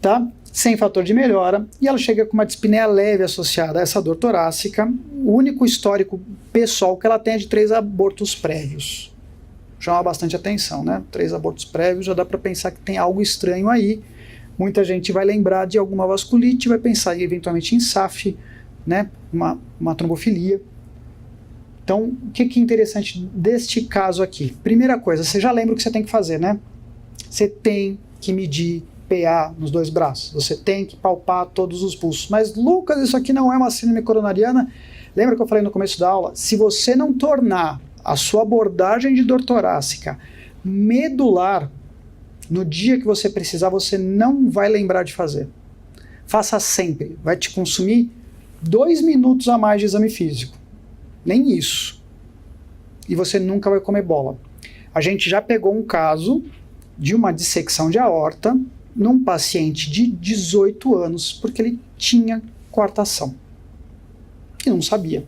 tá? Sem fator de melhora, e ela chega com uma dispneia leve associada a essa dor torácica. O único histórico pessoal que ela tem é de 3 abortos prévios. Chama bastante atenção, né? 3 abortos prévios, já dá para pensar que tem algo estranho aí. Muita gente vai lembrar de alguma vasculite, vai pensar eventualmente em SAF, né? Uma trombofilia. Então, o que é interessante deste caso aqui? Primeira coisa, você já lembra o que você tem que fazer, né? Você tem que medir PA nos 2 braços, você tem que palpar todos os pulsos. Mas, Lucas, isso aqui não é uma síndrome coronariana? Lembra que eu falei no começo da aula? Se você não tornar a sua abordagem de dor torácica medular, no dia que você precisar, você não vai lembrar de fazer. Faça sempre. Vai te consumir 2 minutos a mais de exame físico. Nem isso. E você nunca vai comer bola. A gente já pegou um caso de uma dissecção de aorta num paciente de 18 anos, porque ele tinha coartação. E não sabia.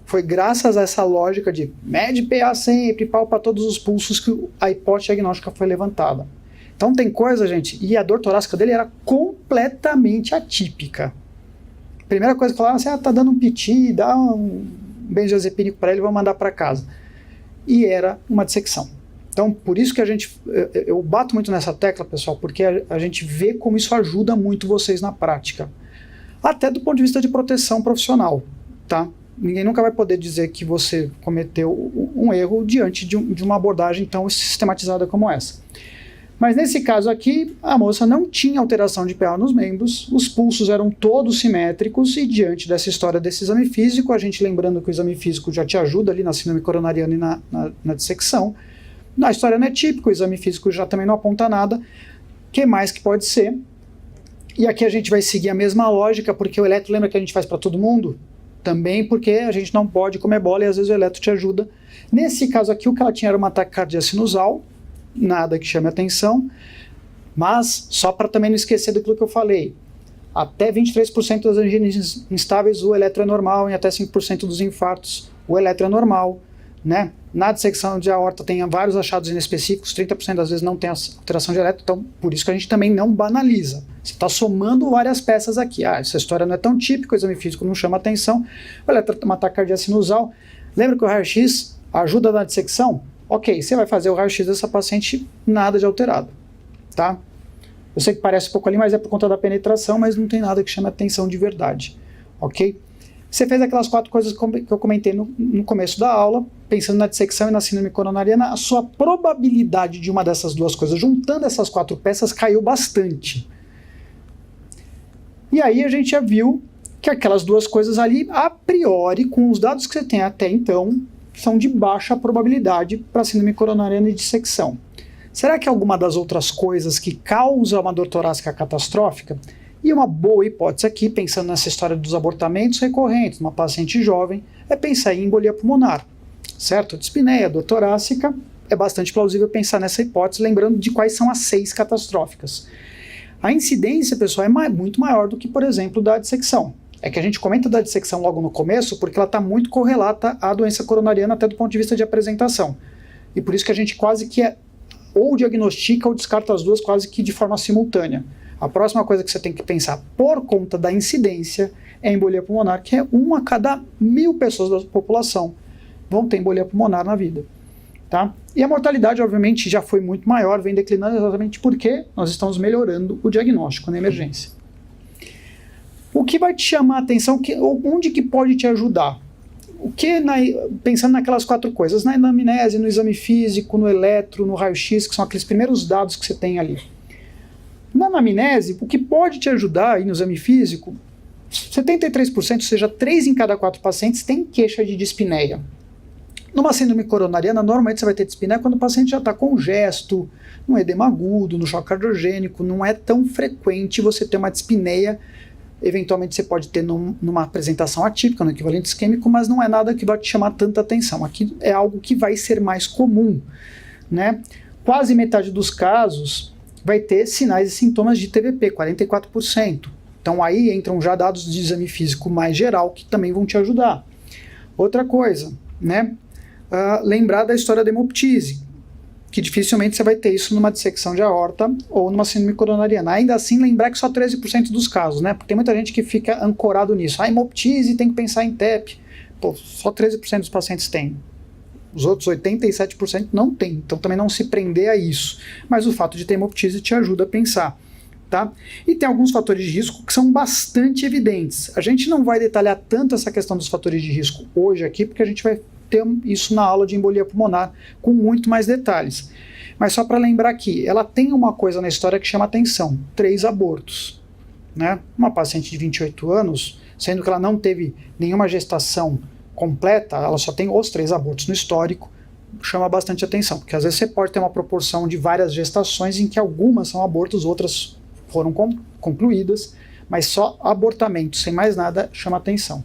Foi graças a essa lógica de mede PA sempre, palpa todos os pulsos, que a hipótese diagnóstica foi levantada. Então tem coisa, gente, e a dor torácica dele era completamente atípica. Primeira coisa que falaram assim, tá dando um piti, dá um benzodiazepínico para ele, vou mandar para casa. E era uma dissecção. Então, por isso que eu bato muito nessa tecla, pessoal, porque a gente vê como isso ajuda muito vocês na prática. Até do ponto de vista de proteção profissional, tá? Ninguém nunca vai poder dizer que você cometeu um erro diante de uma abordagem tão sistematizada como essa. Mas nesse caso aqui, a moça não tinha alteração de PA nos membros, os pulsos eram todos simétricos e diante dessa história desse exame físico, a gente lembrando que o exame físico já te ajuda ali na síndrome coronariana e na dissecção, na história não é típico, o exame físico já também não aponta nada, o que mais que pode ser? E aqui a gente vai seguir a mesma lógica, porque o eletro lembra que a gente faz para todo mundo? Também porque a gente não pode comer bola e às vezes o eletro te ajuda. Nesse caso aqui, o que ela tinha era uma taquicardia sinusal, nada que chame atenção, mas só para também não esquecer daquilo que eu falei, até 23% das anginas instáveis o eletro é normal, e até 5% dos infartos o eletro é normal, né? Na dissecção de aorta tem vários achados inespecíficos, 30% das vezes não tem alteração de eletro, então por isso que a gente também não banaliza. Você está somando várias peças aqui. Essa história não é tão típica, o exame físico não chama atenção, o eletro é uma taquicardia sinusal. Lembra que o raio-x ajuda na dissecção? Ok, você vai fazer o raio-x dessa paciente, nada de alterado, tá? Eu sei que parece um pouco ali, mas é por conta da penetração, mas não tem nada que chame atenção de verdade, ok? Você fez aquelas 4 coisas que eu comentei no começo da aula, pensando na dissecção e na síndrome coronariana, a sua probabilidade de uma dessas 2 coisas, juntando essas 4 peças, caiu bastante. E aí a gente já viu que aquelas 2 coisas ali, a priori, com os dados que você tem até então, são de baixa probabilidade para síndrome coronariana e dissecção. Será que alguma das outras coisas que causa uma dor torácica catastrófica? E uma boa hipótese aqui, pensando nessa história dos abortamentos recorrentes, uma paciente jovem, é pensar em embolia pulmonar, certo? Dispneia, dor torácica, é bastante plausível pensar nessa hipótese, lembrando de quais são as 6 catastróficas. A incidência, pessoal, é muito maior do que, por exemplo, da dissecção. É que a gente comenta da dissecção logo no começo, porque ela está muito correlata à doença coronariana, até do ponto de vista de apresentação. E por isso que a gente quase que ou diagnostica ou descarta as 2 quase que de forma simultânea. A próxima coisa que você tem que pensar, por conta da incidência, é a embolia pulmonar, que é 1 a cada 1000 pessoas da população vão ter embolia pulmonar na vida. Tá? E a mortalidade, obviamente, já foi muito maior, vem declinando exatamente porque nós estamos melhorando o diagnóstico na emergência. O que vai te chamar a atenção, onde que pode te ajudar? O que, pensando naquelas 4 coisas, na anamnese, no exame físico, no eletro, no raio-x, que são aqueles primeiros dados que você tem ali. Na anamnese, o que pode te ajudar aí no exame físico, 73%, ou seja, 3 em cada 4 pacientes têm queixa de dispneia. Numa síndrome coronariana, normalmente você vai ter dispneia quando o paciente já está com gesto, no edema agudo, no choque cardiogênico, não é tão frequente você ter uma dispneia. Eventualmente você pode ter numa apresentação atípica, no equivalente isquêmico, mas não é nada que vai te chamar tanta atenção. Aqui é algo que vai ser mais comum, né? Quase metade dos casos vai ter sinais e sintomas de TVP, 44%. Então aí entram já dados de exame físico mais geral que também vão te ajudar. Outra coisa, né? Lembrar da história da hemoptise, que dificilmente você vai ter isso numa dissecção de aorta ou numa síndrome coronariana. Ainda assim, lembrar que só 13% dos casos, né? Porque tem muita gente que fica ancorado nisso. Hemoptise, tem que pensar em TEP. Pô, só 13% dos pacientes têm. Os outros 87% não têm. Então também não se prender a isso. Mas o fato de ter hemoptise te ajuda a pensar. Tá? E tem alguns fatores de risco que são bastante evidentes. A gente não vai detalhar tanto essa questão dos fatores de risco hoje aqui, porque a gente vai ter isso na aula de embolia pulmonar com muito mais detalhes. Mas só para lembrar aqui, ela tem uma coisa na história que chama atenção, 3 abortos. Né? Uma paciente de 28 anos, sendo que ela não teve nenhuma gestação completa, ela só tem os 3 abortos no histórico, chama bastante atenção, porque às vezes você pode ter uma proporção de várias gestações em que algumas são abortos, outras foram concluídas, mas só abortamento, sem mais nada, chama atenção.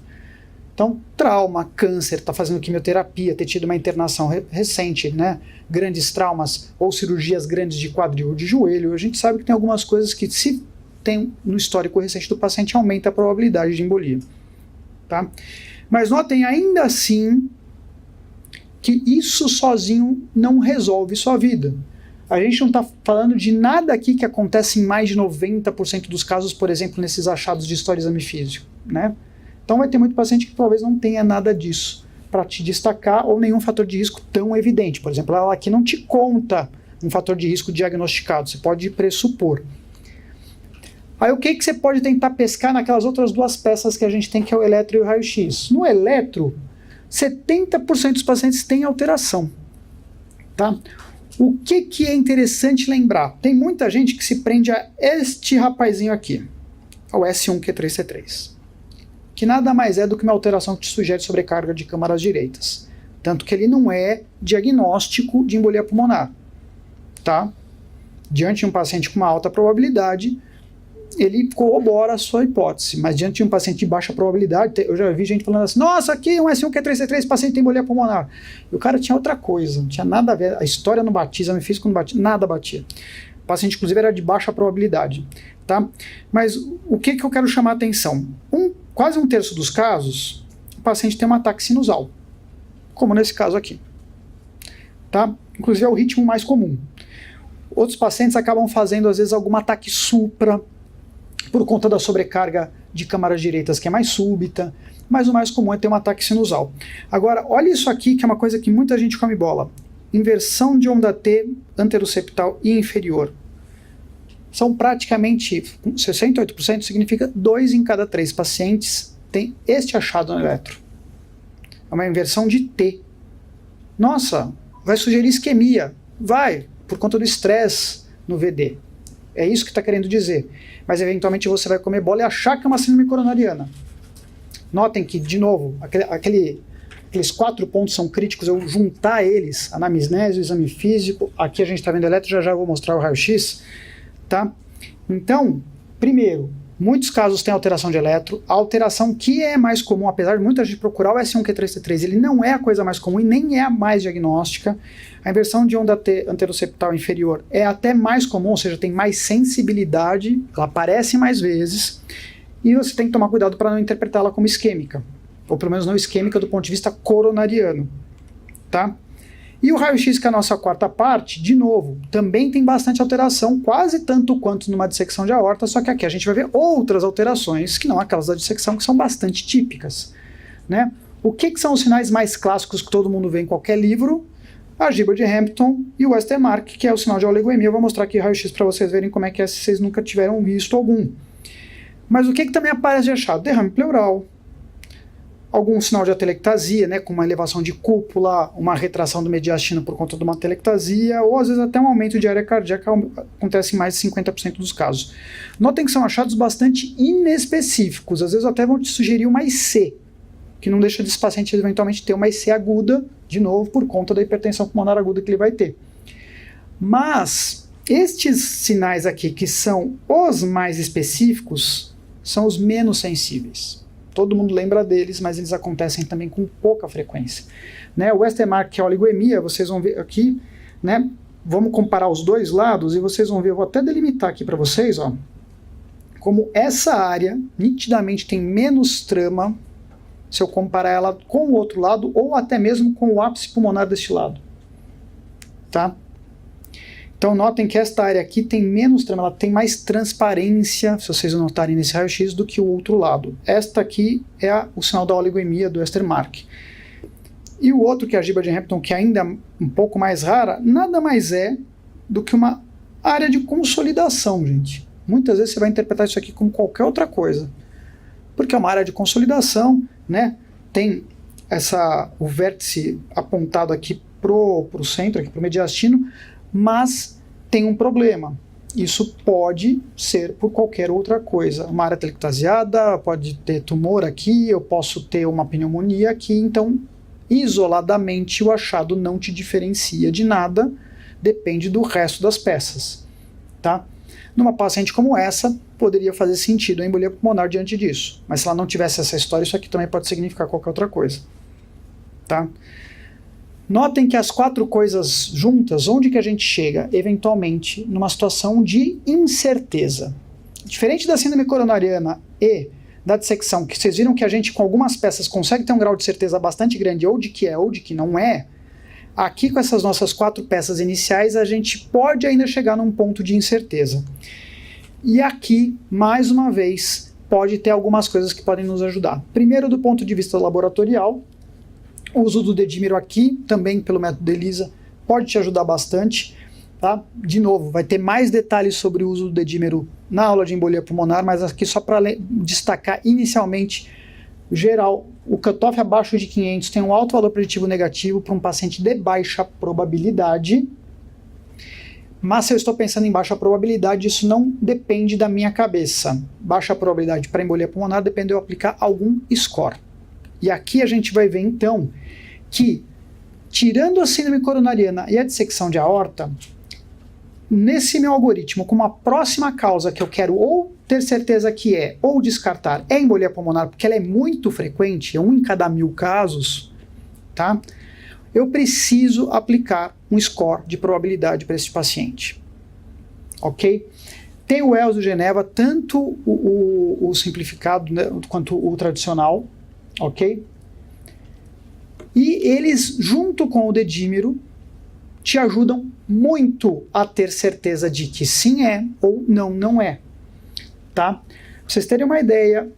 Então, trauma, câncer, está fazendo quimioterapia, ter tido uma internação recente, né? Grandes traumas ou cirurgias grandes de quadril ou de joelho, a gente sabe que tem algumas coisas que, se tem no histórico recente do paciente, aumenta a probabilidade de embolia. Tá? Mas notem ainda assim que isso sozinho não resolve sua vida. A gente não está falando de nada aqui que acontece em mais de 90% dos casos, por exemplo, nesses achados de história de exame físico, né? Então vai ter muito paciente que talvez não tenha nada disso para te destacar ou nenhum fator de risco tão evidente. Por exemplo, ela aqui não te conta um fator de risco diagnosticado, você pode pressupor. Aí o que você pode tentar pescar naquelas outras 2 peças que a gente tem, que é o eletro e o raio-x? No eletro, 70% dos pacientes têm alteração. Tá? O que é interessante lembrar? Tem muita gente que se prende a este rapazinho aqui, ao S1Q3C3, que nada mais é do que uma alteração que te sugere sobrecarga de câmaras direitas. Tanto que ele não é diagnóstico de embolia pulmonar, tá? Diante de um paciente com uma alta probabilidade, ele corrobora a sua hipótese, mas diante de um paciente de baixa probabilidade, eu já vi gente falando assim, nossa, aqui um S1Q3C3, paciente tem embolia pulmonar. E o cara tinha outra coisa, não tinha nada a ver, a história não batia, o exame físico não batia, nada batia. O paciente, inclusive, era de baixa probabilidade, tá? Mas o que eu quero chamar a atenção? Quase um terço dos casos, o paciente tem um ataque sinusal, como nesse caso aqui, tá? Inclusive é o ritmo mais comum. Outros pacientes acabam fazendo, às vezes, algum ataque supra, por conta da sobrecarga de câmaras direitas, que é mais súbita, mas o mais comum é ter um ataque sinusal. Agora, olha isso aqui, que é uma coisa que muita gente come bola. Inversão de onda T anteroseptal e inferior. São praticamente 68%, significa 2 em cada 3 pacientes tem este achado no eletro. É uma inversão de T. Nossa, vai sugerir isquemia. Vai, por conta do estresse no VD. É isso que está querendo dizer. Mas eventualmente você vai comer bola e achar que é uma síndrome coronariana. Notem que, de novo, aqueles 4 pontos são críticos, eu juntar eles, anamnese, exame físico, aqui a gente está vendo eletro, já vou mostrar o raio-x, tá? Então, primeiro, muitos casos têm alteração de eletro, a alteração que é mais comum, apesar de muita gente procurar o S1Q3C3, ele não é a coisa mais comum e nem é a mais diagnóstica. A inversão de onda T anteroseptal inferior é até mais comum, ou seja, tem mais sensibilidade, ela aparece mais vezes, e você tem que tomar cuidado para não interpretá-la como isquêmica, ou pelo menos não isquêmica do ponto de vista coronariano, tá? E o raio-x, que é a nossa quarta parte, de novo, também tem bastante alteração, quase tanto quanto numa dissecção de aorta, só que aqui a gente vai ver outras alterações, que não aquelas da dissecção, que são bastante típicas, né? O que são os sinais mais clássicos que todo mundo vê em qualquer livro? A giba de Hampton e o Westermarck, que é o sinal de oligoemia. Eu vou mostrar aqui raio-x para vocês verem como é que é, se vocês nunca tiveram visto algum. Mas o que também aparece de achado? Derrame pleural, algum sinal de atelectasia, né, com uma elevação de cúpula, uma retração do mediastino por conta de uma atelectasia, ou às vezes até um aumento de área cardíaca, acontece em mais de 50% dos casos. Notem que são achados bastante inespecíficos, às vezes até vão te sugerir uma IC, que não deixa desse paciente eventualmente ter uma IC aguda, de novo, por conta da hipertensão pulmonar aguda que ele vai ter. Mas estes sinais aqui, que são os mais específicos, são os menos sensíveis. Todo mundo lembra deles, mas eles acontecem também com pouca frequência. Né? O Westermarck, que é a oligoemia, vocês vão ver aqui, né? Vamos comparar os dois lados e vocês vão ver, eu vou até delimitar aqui para vocês, ó, como essa área nitidamente tem menos trama se eu comparar ela com o outro lado ou até mesmo com o ápice pulmonar deste lado. Tá? Então notem que esta área aqui tem menos trama, ela tem mais transparência, se vocês notarem nesse raio-x, do que o outro lado. Esta aqui é o sinal da oligoemia do Westermarck. E o outro, que é a giba de Hampton, que ainda é um pouco mais rara, nada mais é do que uma área de consolidação, gente. Muitas vezes você vai interpretar isso aqui como qualquer outra coisa. Porque é uma área de consolidação, né? Tem o vértice apontado aqui pro centro, aqui pro mediastino, mas tem um problema. Isso pode ser por qualquer outra coisa. Uma área telectasiada, pode ter tumor aqui, eu posso ter uma pneumonia aqui, então isoladamente o achado não te diferencia de nada, depende do resto das peças, tá? Numa paciente como essa, poderia fazer sentido a embolia pulmonar diante disso, mas se ela não tivesse essa história, isso aqui também pode significar qualquer outra coisa, tá? Notem que as 4 coisas juntas, onde que a gente chega? Eventualmente, numa situação de incerteza. Diferente da síndrome coronariana e da dissecção, que vocês viram que a gente com algumas peças consegue ter um grau de certeza bastante grande, ou de que é, ou de que não é, aqui com essas nossas 4 peças iniciais, a gente pode ainda chegar num ponto de incerteza. E aqui, mais uma vez, pode ter algumas coisas que podem nos ajudar. Primeiro, do ponto de vista laboratorial, o uso do dedímero aqui, também pelo método ELISA, pode te ajudar bastante. Tá? De novo, vai ter mais detalhes sobre o uso do dedímero na aula de embolia pulmonar, mas aqui só para destacar inicialmente, geral, o cutoff abaixo de 500 tem um alto valor preditivo negativo para um paciente de baixa probabilidade, Mas se eu estou pensando em baixa probabilidade, isso não depende da minha cabeça. Baixa probabilidade para embolia pulmonar depende de eu aplicar algum score. E aqui a gente vai ver então que, tirando a síndrome coronariana e a dissecção de aorta, nesse meu algoritmo, com uma próxima causa que eu quero ou ter certeza que é, ou descartar, é embolia pulmonar, porque ela é muito frequente, é 1 em cada 1000 casos, tá? Eu preciso aplicar um score de probabilidade para esse paciente. Ok? Tem o Wells do Geneva, tanto o simplificado, né, quanto o tradicional, ok? E eles, junto com o dedímero, te ajudam muito a ter certeza de que sim é ou não é. Tá? Pra vocês terem uma ideia,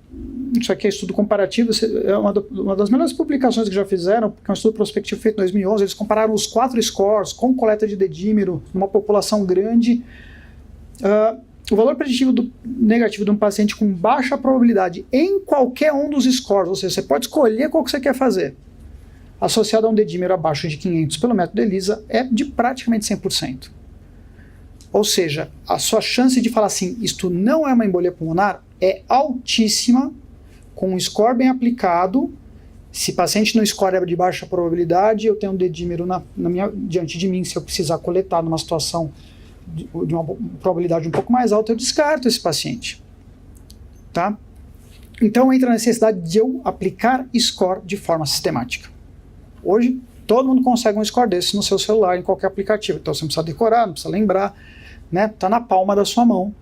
isso aqui é estudo comparativo, é uma das melhores publicações que já fizeram, porque é um estudo prospectivo feito em 2011, eles compararam os 4 scores com coleta de dedímero numa população grande. O valor preditivo negativo de um paciente com baixa probabilidade em qualquer um dos scores, ou seja, você pode escolher qual que você quer fazer, associado a um dedímero abaixo de 500 pelo método ELISA, é de praticamente 100%. Ou seja, a sua chance de falar assim, isto não é uma embolia pulmonar, é altíssima, com um score bem aplicado. Se o paciente no score é de baixa probabilidade, eu tenho um dedímero diante de mim, se eu precisar coletar numa situação de uma probabilidade um pouco mais alta, eu descarto esse paciente. Tá? Então entra a necessidade de eu aplicar score de forma sistemática. Hoje, todo mundo consegue um score desse no seu celular, em qualquer aplicativo. Então você não precisa decorar, não precisa lembrar, né? Tá na palma da sua mão.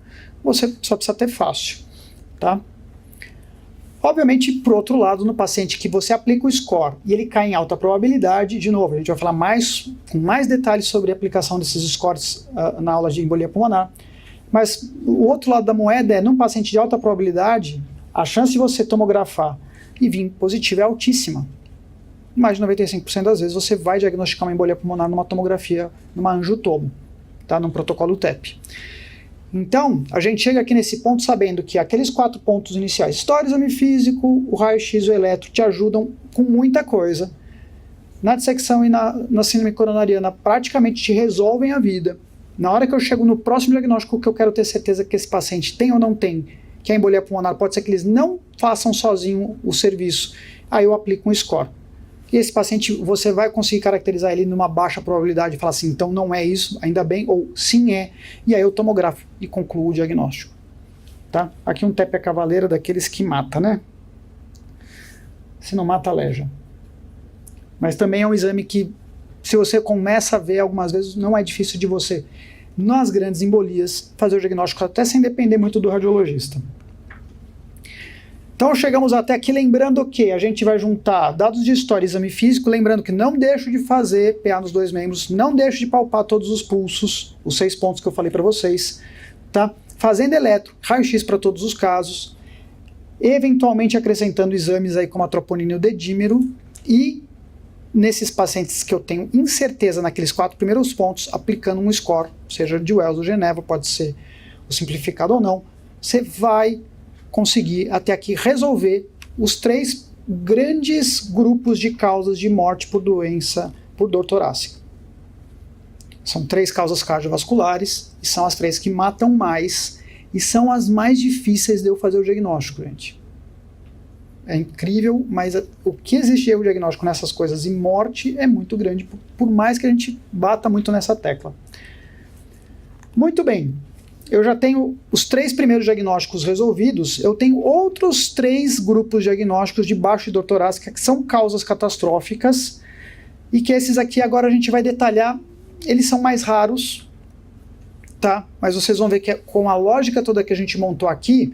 Você só precisa ter fácil, tá? Obviamente, por outro lado, no paciente que você aplica o score e ele cai em alta probabilidade, de novo, a gente vai falar com mais detalhes sobre a aplicação desses scores na aula de embolia pulmonar. Mas o outro lado da moeda é, num paciente de alta probabilidade, a chance de você tomografar e vir positivo é altíssima. Mais de 95% das vezes você vai diagnosticar uma embolia pulmonar numa tomografia, numa angiotomo, tá? Num protocolo TEP. Então, a gente chega aqui nesse ponto sabendo que aqueles 4 pontos iniciais, história, exame físico, o raio-x e o eletro, te ajudam com muita coisa. Na dissecção e na síndrome coronariana, praticamente te resolvem a vida. Na hora que eu chego no próximo diagnóstico, que eu quero ter certeza que esse paciente tem ou não tem, que a embolia pulmonar, pode ser que eles não façam sozinho o serviço, aí eu aplico um score. E esse paciente, você vai conseguir caracterizar ele numa baixa probabilidade e falar assim, então não é isso, ainda bem, ou sim é, e aí eu tomografo e concluo o diagnóstico. Tá? Aqui um TEP a cavaleira daqueles que mata, né? Se não mata, aleja. Mas também é um exame que, se você começa a ver algumas vezes, não é difícil de você, nas grandes embolias, fazer o diagnóstico até sem depender muito do radiologista. Então chegamos até aqui, lembrando que a gente vai juntar dados de história e exame físico, lembrando que não deixo de fazer PA nos 2 membros, não deixo de palpar todos os pulsos, os 6 pontos que eu falei para vocês, tá? Fazendo eletro, raio-x para todos os casos, eventualmente acrescentando exames aí como a troponina e o dedímero, e nesses pacientes que eu tenho incerteza naqueles 4 primeiros pontos, aplicando um score, seja de Wells ou Geneva, pode ser o simplificado ou não, você vai conseguir até aqui resolver os 3 grandes grupos de causas de morte por doença, por dor torácica. São 3 causas cardiovasculares, e são as 3 que matam mais, e são as mais difíceis de eu fazer o diagnóstico, gente. É incrível, mas o que existe erro diagnóstico nessas coisas e morte é muito grande, por mais que a gente bata muito nessa tecla. Muito bem. Eu já tenho os 3 primeiros diagnósticos resolvidos, eu tenho outros 3 grupos diagnósticos de baixa dor torácica, que são causas catastróficas, e que esses aqui agora a gente vai detalhar, eles são mais raros, tá? Mas vocês vão ver que com a lógica toda que a gente montou aqui,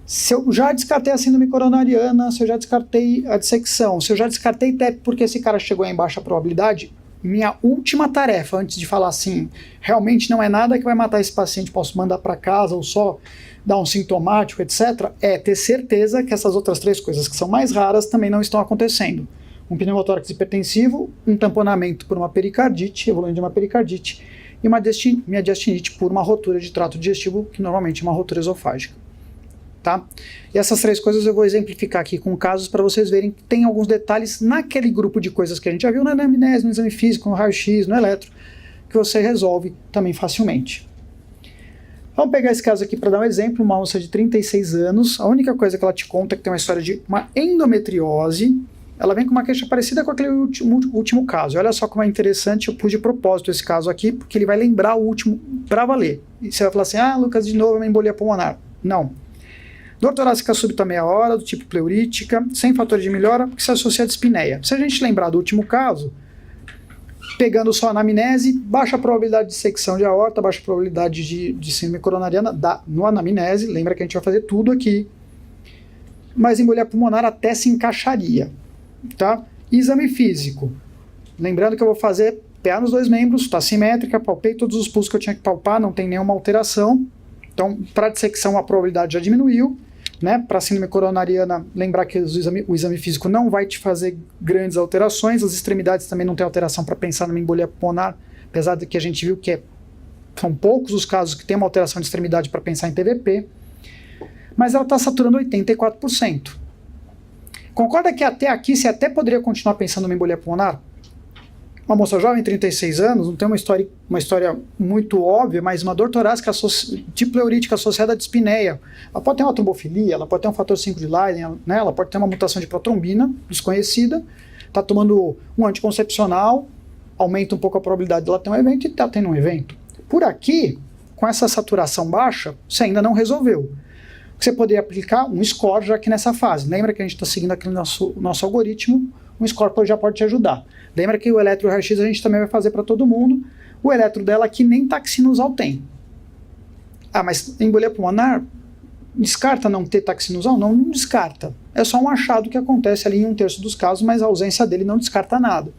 se eu já descartei a síndrome coronariana, se eu já descartei a dissecção, se eu já descartei TEP porque esse cara chegou em baixa probabilidade, minha última tarefa, antes de falar assim, realmente não é nada que vai matar esse paciente, posso mandar para casa ou só dar um sintomático, etc., é ter certeza que essas outras 3 coisas que são mais raras também não estão acontecendo. Um pneumotórax hipertensivo, um tamponamento por uma pericardite, evoluindo de uma pericardite, e uma mediastinite por uma rotura de trato digestivo, que normalmente é uma rotura esofágica. Tá? E essas 3 coisas eu vou exemplificar aqui com casos para vocês verem que tem alguns detalhes naquele grupo de coisas que a gente já viu na anamnese, no exame físico, no raio-x, no eletro, que você resolve também facilmente. Vamos pegar esse caso aqui para dar um exemplo, uma moça de 36 anos, a única coisa que ela te conta é que tem uma história de uma endometriose, ela vem com uma queixa parecida com aquele último caso. Olha só como é interessante, eu pus de propósito esse caso aqui, porque ele vai lembrar o último para valer. E você vai falar assim, Lucas, de novo é uma embolia pulmonar. Não. Dor torácica súbita meia hora, do tipo pleurítica, sem fator de melhora, porque se associa a dispneia. Se a gente lembrar do último caso, pegando só a anamnese, baixa probabilidade de secção de aorta, baixa probabilidade de síndrome coronariana no anamnese, lembra que a gente vai fazer tudo aqui, mas embolia pulmonar até se encaixaria, tá? Exame físico, lembrando que eu vou fazer PA nos 2 membros, tá simétrica, palpei todos os pulsos que eu tinha que palpar, não tem nenhuma alteração, então para dissecção a probabilidade já diminuiu, né? Para síndrome coronariana, lembrar que o exame físico não vai te fazer grandes alterações, as extremidades também não tem alteração para pensar numa embolia pulmonar, apesar de que a gente viu que são poucos os casos que tem uma alteração de extremidade para pensar em TVP, mas ela está saturando 84%. Concorda que até aqui você até poderia continuar pensando numa embolia pulmonar? Uma moça jovem, 36 anos, não tem uma história muito óbvia, mas uma dor torácica de pleurítica associada à dispneia. Ela pode ter uma trombofilia, ela pode ter um fator 5 de Leiden, né? Ela pode ter uma mutação de protrombina desconhecida, está tomando um anticoncepcional, aumenta um pouco a probabilidade de ela ter um evento e está tendo um evento. Por aqui, com essa saturação baixa, você ainda não resolveu. Você poderia aplicar um score já aqui nessa fase. Lembra que a gente está seguindo aqui no nosso algoritmo, um score já pode te ajudar. Lembra que o eletro e o raio-x a gente também vai fazer para todo mundo. O eletro dela aqui nem taxinusal tem. Mas embolia pulmonar, descarta não ter taxinusal? Não, não descarta. É só um achado que acontece ali em 1/3 dos casos, mas a ausência dele não descarta nada.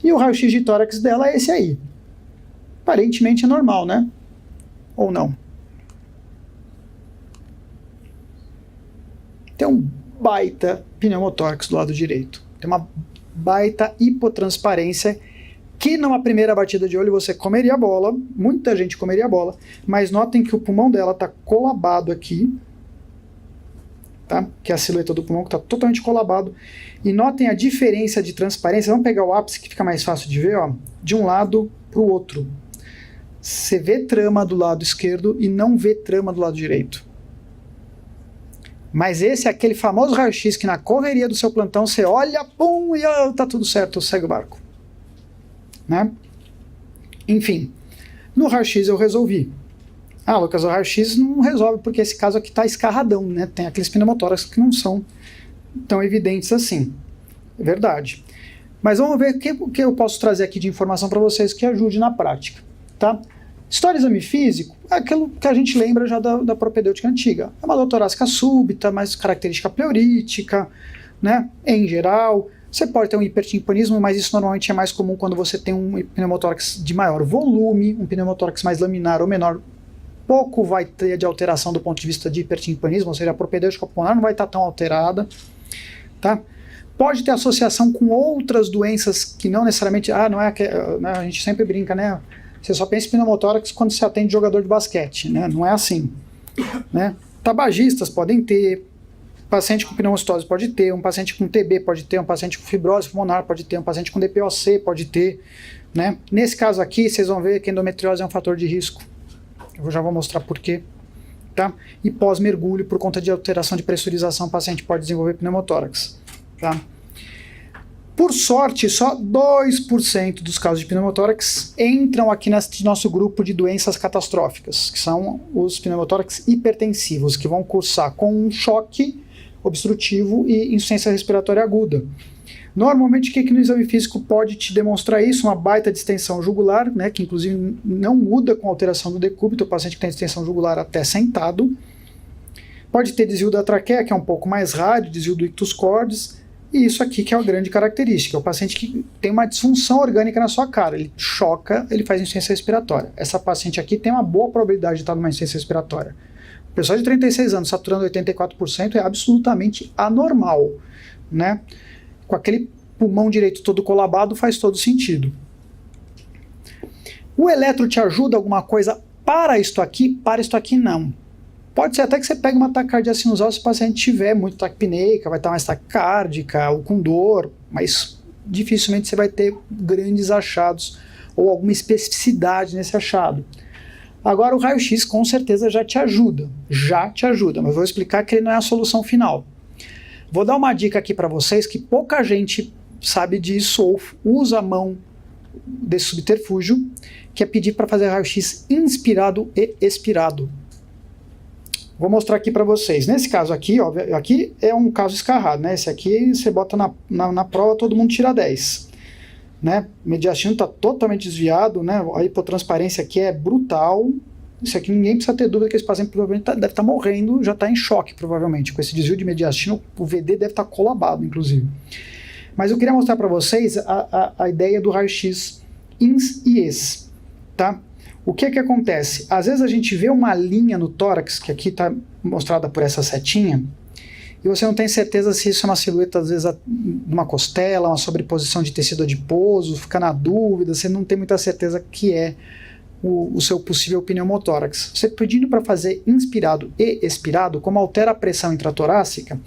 E o raio-x de tórax dela é esse aí. Aparentemente é normal, né? Ou não? Tem um baita pneumotórax do lado direito. Tem uma baita hipotransparência que numa primeira batida de olho você comeria a bola, muita gente comeria a bola, mas notem que o pulmão dela está colabado aqui, tá? Que é a silhueta do pulmão que está totalmente colabado, e notem a diferença de transparência. Vamos pegar o ápice que fica mais fácil de ver, ó, de um lado para o outro. Você vê trama do lado esquerdo e não vê trama do lado direito. Mas esse é aquele famoso raio-x que na correria do seu plantão você olha, pum, e tá tudo certo, segue o barco. Né? Enfim, no raio-x eu resolvi. Lucas, o raio-x não resolve porque esse caso aqui está escarradão, né? Tem aqueles pneumotórax que não são tão evidentes assim. É verdade. Mas vamos ver o que eu posso trazer aqui de informação para vocês que ajude na prática. Tá? História de exame físico é aquilo que a gente lembra já da propedêutica antiga. É uma dor torácica súbita, mais característica pleurítica, né? Em geral. Você pode ter um hipertimpanismo, mas isso normalmente é mais comum quando você tem um pneumotórax de maior volume, um pneumotórax mais laminar ou menor. Pouco vai ter de alteração do ponto de vista de hipertimpanismo, ou seja, a propedêutica pulmonar não vai estar tão alterada. Tá? Pode ter associação com outras doenças que não necessariamente... não é que, né, a gente sempre brinca, né? Você só pensa em pneumotórax quando você atende jogador de basquete, né? Não é assim. Né? Tabagistas podem ter, paciente com pneumocitose pode ter, um paciente com TB pode ter, um paciente com fibrose pulmonar pode ter, um paciente com DPOC pode ter. Né? Nesse caso aqui, vocês vão ver que a endometriose é um fator de risco. Eu já vou mostrar por quê. Tá? E pós-mergulho, por conta de alteração de pressurização, o paciente pode desenvolver pneumotórax. Tá? Por sorte, só 2% dos casos de pneumotórax entram aqui nesse nosso grupo de doenças catastróficas, que são os pneumotórax hipertensivos, que vão cursar com um choque obstrutivo e insuficiência respiratória aguda. Normalmente, o que no exame físico pode te demonstrar isso? Uma baita distensão jugular, né, que inclusive não muda com a alteração do decúbito, o paciente que tem distensão jugular até sentado. Pode ter desvio da traqueia, que é um pouco mais raro, desvio do ictus cordis. E isso aqui que é a grande característica, é o paciente que tem uma disfunção orgânica na sua cara, ele choca, ele faz insuficiência respiratória. Essa paciente aqui tem uma boa probabilidade de estar numa insuficiência respiratória. Pessoa de 36 anos saturando 84% é absolutamente anormal, né? Com aquele pulmão direito todo colabado faz todo sentido. O eletro te ajuda alguma coisa para isto aqui? Para isto aqui não. Pode ser até que você pegue uma taquicardia sinusal se o paciente tiver muito taquipneica, vai estar mais taquicárdica ou com dor, mas dificilmente você vai ter grandes achados ou alguma especificidade nesse achado. Agora o raio-x com certeza já te ajuda, mas vou explicar que ele não é a solução final. Vou dar uma dica aqui para vocês que pouca gente sabe disso ou usa a mão desse subterfúgio, que é pedir para fazer raio-x inspirado e expirado. Vou mostrar aqui para vocês. Nesse caso aqui, ó, aqui é um caso escarrado, né? Esse aqui você bota na prova, todo mundo tira 10. Né? O mediastino está totalmente desviado, né? A hipotransparência aqui é brutal. Isso aqui ninguém precisa ter dúvida que esse paciente provavelmente deve estar morrendo, já está em choque provavelmente. Com esse desvio de mediastino, o VD deve estar colabado, inclusive. Mas eu queria mostrar para vocês a ideia do raio-x ins e ex, tá? O que acontece? Às vezes a gente vê uma linha no tórax, que aqui está mostrada por essa setinha, e você não tem certeza se isso é uma silhueta, às vezes, de uma costela, uma sobreposição de tecido adiposo, fica na dúvida, você não tem muita certeza que é o seu possível pneumotórax. Você pedindo para fazer inspirado e expirado, como altera a pressão intratorácica,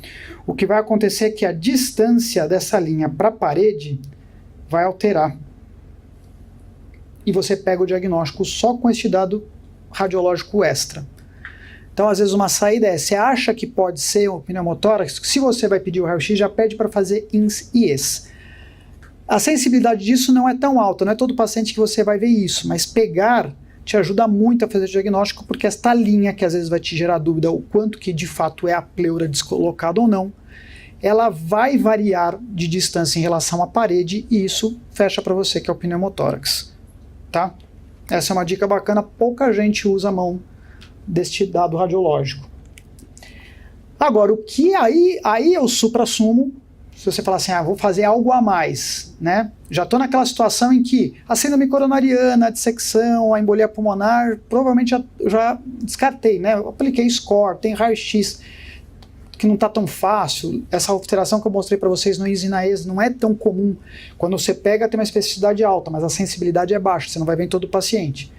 o que vai acontecer é que a distância dessa linha para a parede vai alterar. E você pega o diagnóstico só com este dado radiológico extra. Então, às vezes, uma saída é, você acha que pode ser um pneumotórax, se você vai pedir o raio-x, já pede para fazer ins e ex. A sensibilidade disso não é tão alta, não é todo paciente que você vai ver isso, mas pegar te ajuda muito a fazer o diagnóstico, porque esta linha, que às vezes vai te gerar dúvida o quanto que de fato é a pleura descolocada ou não, ela vai variar de distância em relação à parede, e isso fecha para você que é o pneumotórax. Tá? Essa é uma dica bacana, pouca gente usa a mão deste dado radiológico. Agora, o que aí é o suprassumo, se você falar assim, vou fazer algo a mais, né? Já estou naquela situação em que a síndrome coronariana, a dissecção, a embolia pulmonar, provavelmente já descartei, né? Eu apliquei score, tem raio-x, que não está tão fácil. Essa alteração que eu mostrei para vocês no INS e na ES não é tão comum. Quando você pega, tem uma especificidade alta, mas a sensibilidade é baixa, você não vai ver em todo o paciente.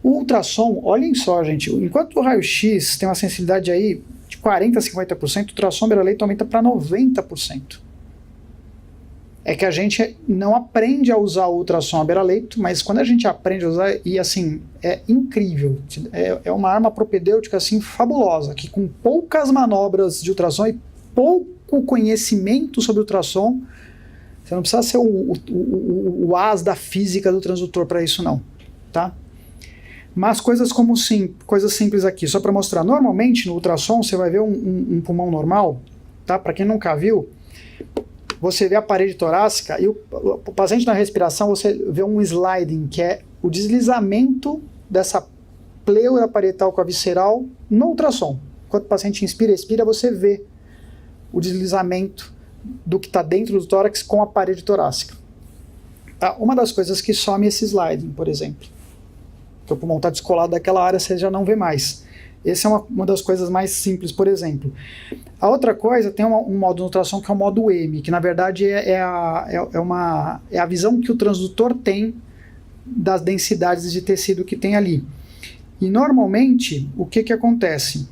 O ultrassom, olhem só, gente, enquanto o raio-x tem uma sensibilidade aí de 40% a 50%, o ultrassom beira-leito aumenta para 90%. É que a gente não aprende a usar o ultrassom à beira-leito, mas quando a gente aprende a usar, e assim, é incrível, é uma arma propedêutica assim fabulosa, que com poucas manobras de ultrassom e pouco conhecimento sobre ultrassom, você não precisa ser o as da física do transdutor para isso não, tá? Mas coisas como coisas simples aqui, só para mostrar. Normalmente no ultrassom você vai ver um pulmão normal, tá? Para quem nunca viu, você vê a parede torácica e o paciente na respiração você vê um sliding, que é o deslizamento dessa pleura parietal clavisceral no ultrassom. Enquanto o paciente inspira e expira, você vê o deslizamento do que está dentro do tórax com a parede torácica. Tá? Uma das coisas que some esse sliding, por exemplo, que o pulmão está descolado daquela área, você já não vê mais. Essa é uma das coisas mais simples, por exemplo. A outra coisa, tem um modo no ultrassom que é o modo M, que na verdade é a visão que o transdutor tem das densidades de tecido que tem ali. E normalmente, o que acontece?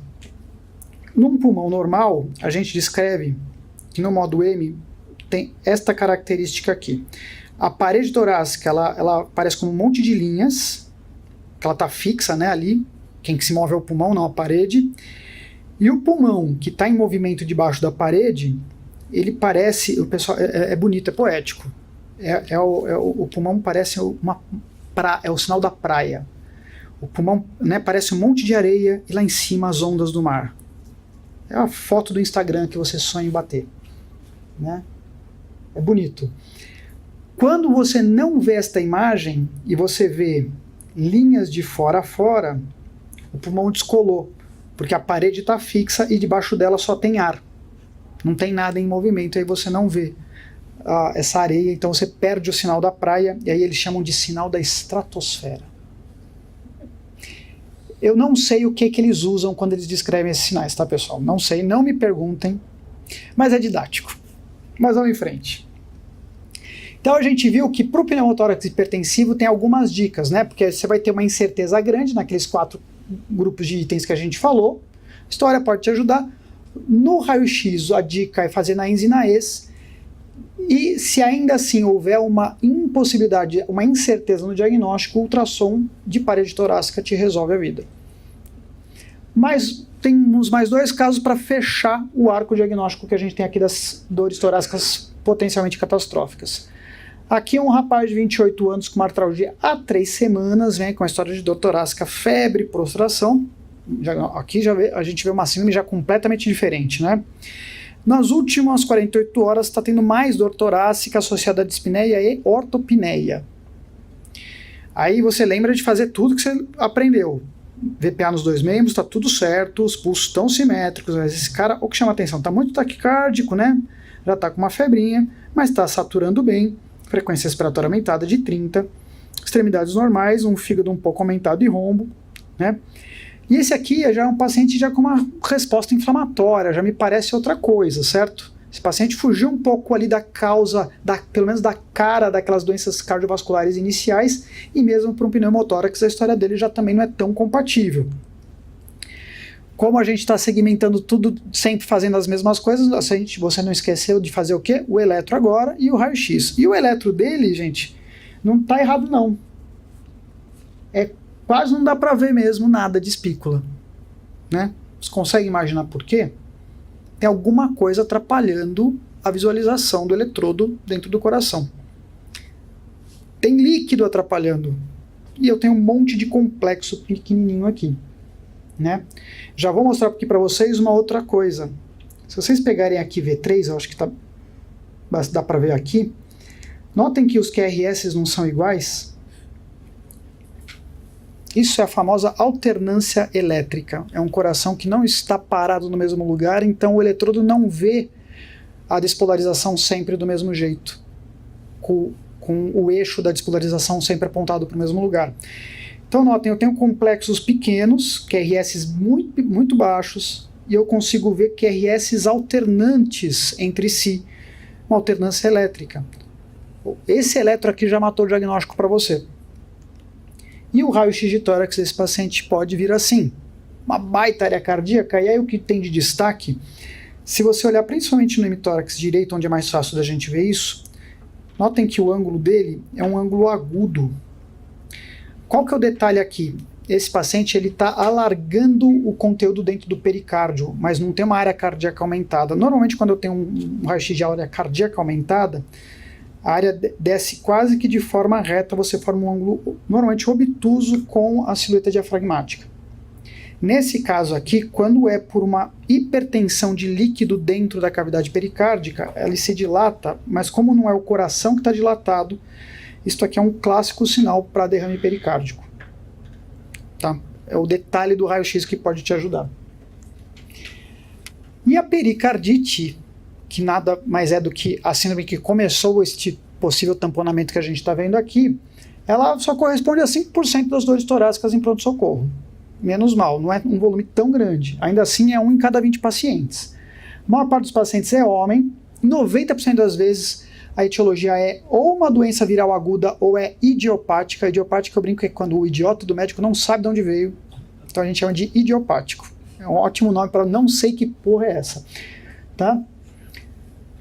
Num pulmão normal, a gente descreve que no modo M tem esta característica aqui. A parede torácica, ela parece como um monte de linhas, que ela está fixa, né, ali. Quem que se move é o pulmão, não a parede. E o pulmão que está em movimento debaixo da parede, ele parece, o pessoal é bonito, é poético. O pulmão parece é o sinal da praia. O pulmão, né, parece um monte de areia e lá em cima as ondas do mar. É a foto do Instagram que você sonha em bater, né? É bonito. Quando você não vê esta imagem e você vê linhas de fora a fora, o pulmão descolou, porque a parede está fixa e debaixo dela só tem ar. Não tem nada em movimento, aí você não vê essa areia, então você perde o sinal da praia, e aí eles chamam de sinal da estratosfera. Eu não sei o que eles usam quando eles descrevem esses sinais, tá, pessoal? Não sei, não me perguntem, mas é didático. Mas vamos em frente. Então a gente viu que para o pneumotórax hipertensivo tem algumas dicas, né? Porque você vai ter uma incerteza grande naqueles 4 grupos de itens que a gente falou. A história pode te ajudar. No raio-x, a dica é fazer na INS e na ES. E se ainda assim houver uma impossibilidade, uma incerteza no diagnóstico, o ultrassom de parede torácica te resolve a vida. Mas temos mais 2 casos para fechar o arco diagnóstico que a gente tem aqui das dores torácicas potencialmente catastróficas. Aqui um rapaz de 28 anos com uma artralgia há 3 semanas, vem com a história de dor torácica, febre, prostração. Aqui a gente vê uma síndrome já completamente diferente, né? Nas últimas 48 horas está tendo mais dor torácica associada a dispneia e ortopneia. Aí você lembra de fazer tudo que você aprendeu. VPA nos 2 membros, está tudo certo, os pulsos estão simétricos, mas esse cara, o que chama atenção, está muito taquicárdico, né? Já está com uma febrinha, mas está saturando bem, frequência respiratória aumentada de 30, extremidades normais, um fígado um pouco aumentado e rombo, né? E esse aqui já é um paciente já com uma resposta inflamatória, já me parece outra coisa, certo? Esse paciente fugiu um pouco ali da causa, pelo menos da cara daquelas doenças cardiovasculares iniciais, e mesmo para um pneumotórax a história dele já também não é tão compatível. Como a gente está segmentando tudo, sempre fazendo as mesmas coisas, você não esqueceu de fazer o quê? O eletro agora e o raio-x. E o eletro dele, gente, não está errado não. Quase não dá para ver mesmo nada de espícula, né? Você consegue imaginar por quê? Tem alguma coisa atrapalhando a visualização do eletrodo dentro do coração. Tem líquido atrapalhando. E eu tenho um monte de complexo pequenininho aqui, né? Já vou mostrar aqui para vocês uma outra coisa. Se vocês pegarem aqui V3, eu acho que dá para ver aqui. Notem que os QRS não são iguais. Isso é a famosa alternância elétrica. É um coração que não está parado no mesmo lugar, então o eletrodo não vê a despolarização sempre do mesmo jeito, com o eixo da despolarização sempre apontado para o mesmo lugar. Então notem, eu tenho complexos pequenos, QRS muito, muito baixos, e eu consigo ver QRS alternantes entre si, uma alternância elétrica. Esse eletro aqui já matou o diagnóstico para você. E o raio-x de tórax desse paciente pode vir assim, uma baita área cardíaca. E aí o que tem de destaque, se você olhar principalmente no hemitórax direito, onde é mais fácil da gente ver isso, notem que o ângulo dele é um ângulo agudo. Qual que é o detalhe aqui? Esse paciente está alargando o conteúdo dentro do pericárdio, mas não tem uma área cardíaca aumentada. Normalmente quando eu tenho um raio-x de área cardíaca aumentada, a área desce quase que de forma reta, você forma um ângulo normalmente obtuso com a silhueta diafragmática. Nesse caso aqui, quando é por uma hipertensão de líquido dentro da cavidade pericárdica, ele se dilata, mas como não é o coração que está dilatado, isto aqui é um clássico sinal para derrame pericárdico. Tá? É o detalhe do raio-x que pode te ajudar. E a pericardite, que nada mais é do que a síndrome que começou este possível tamponamento que a gente está vendo aqui, ela só corresponde a 5% das dores torácicas em pronto-socorro. Menos mal, não é um volume tão grande. Ainda assim, é 1 em cada 20 pacientes. A maior parte dos pacientes é homem, 90% das vezes a etiologia é ou uma doença viral aguda ou é idiopática. Idiopática, eu brinco, que é quando o idiota do médico não sabe de onde veio. Então a gente chama de idiopático. É um ótimo nome para não sei que porra é essa. Tá?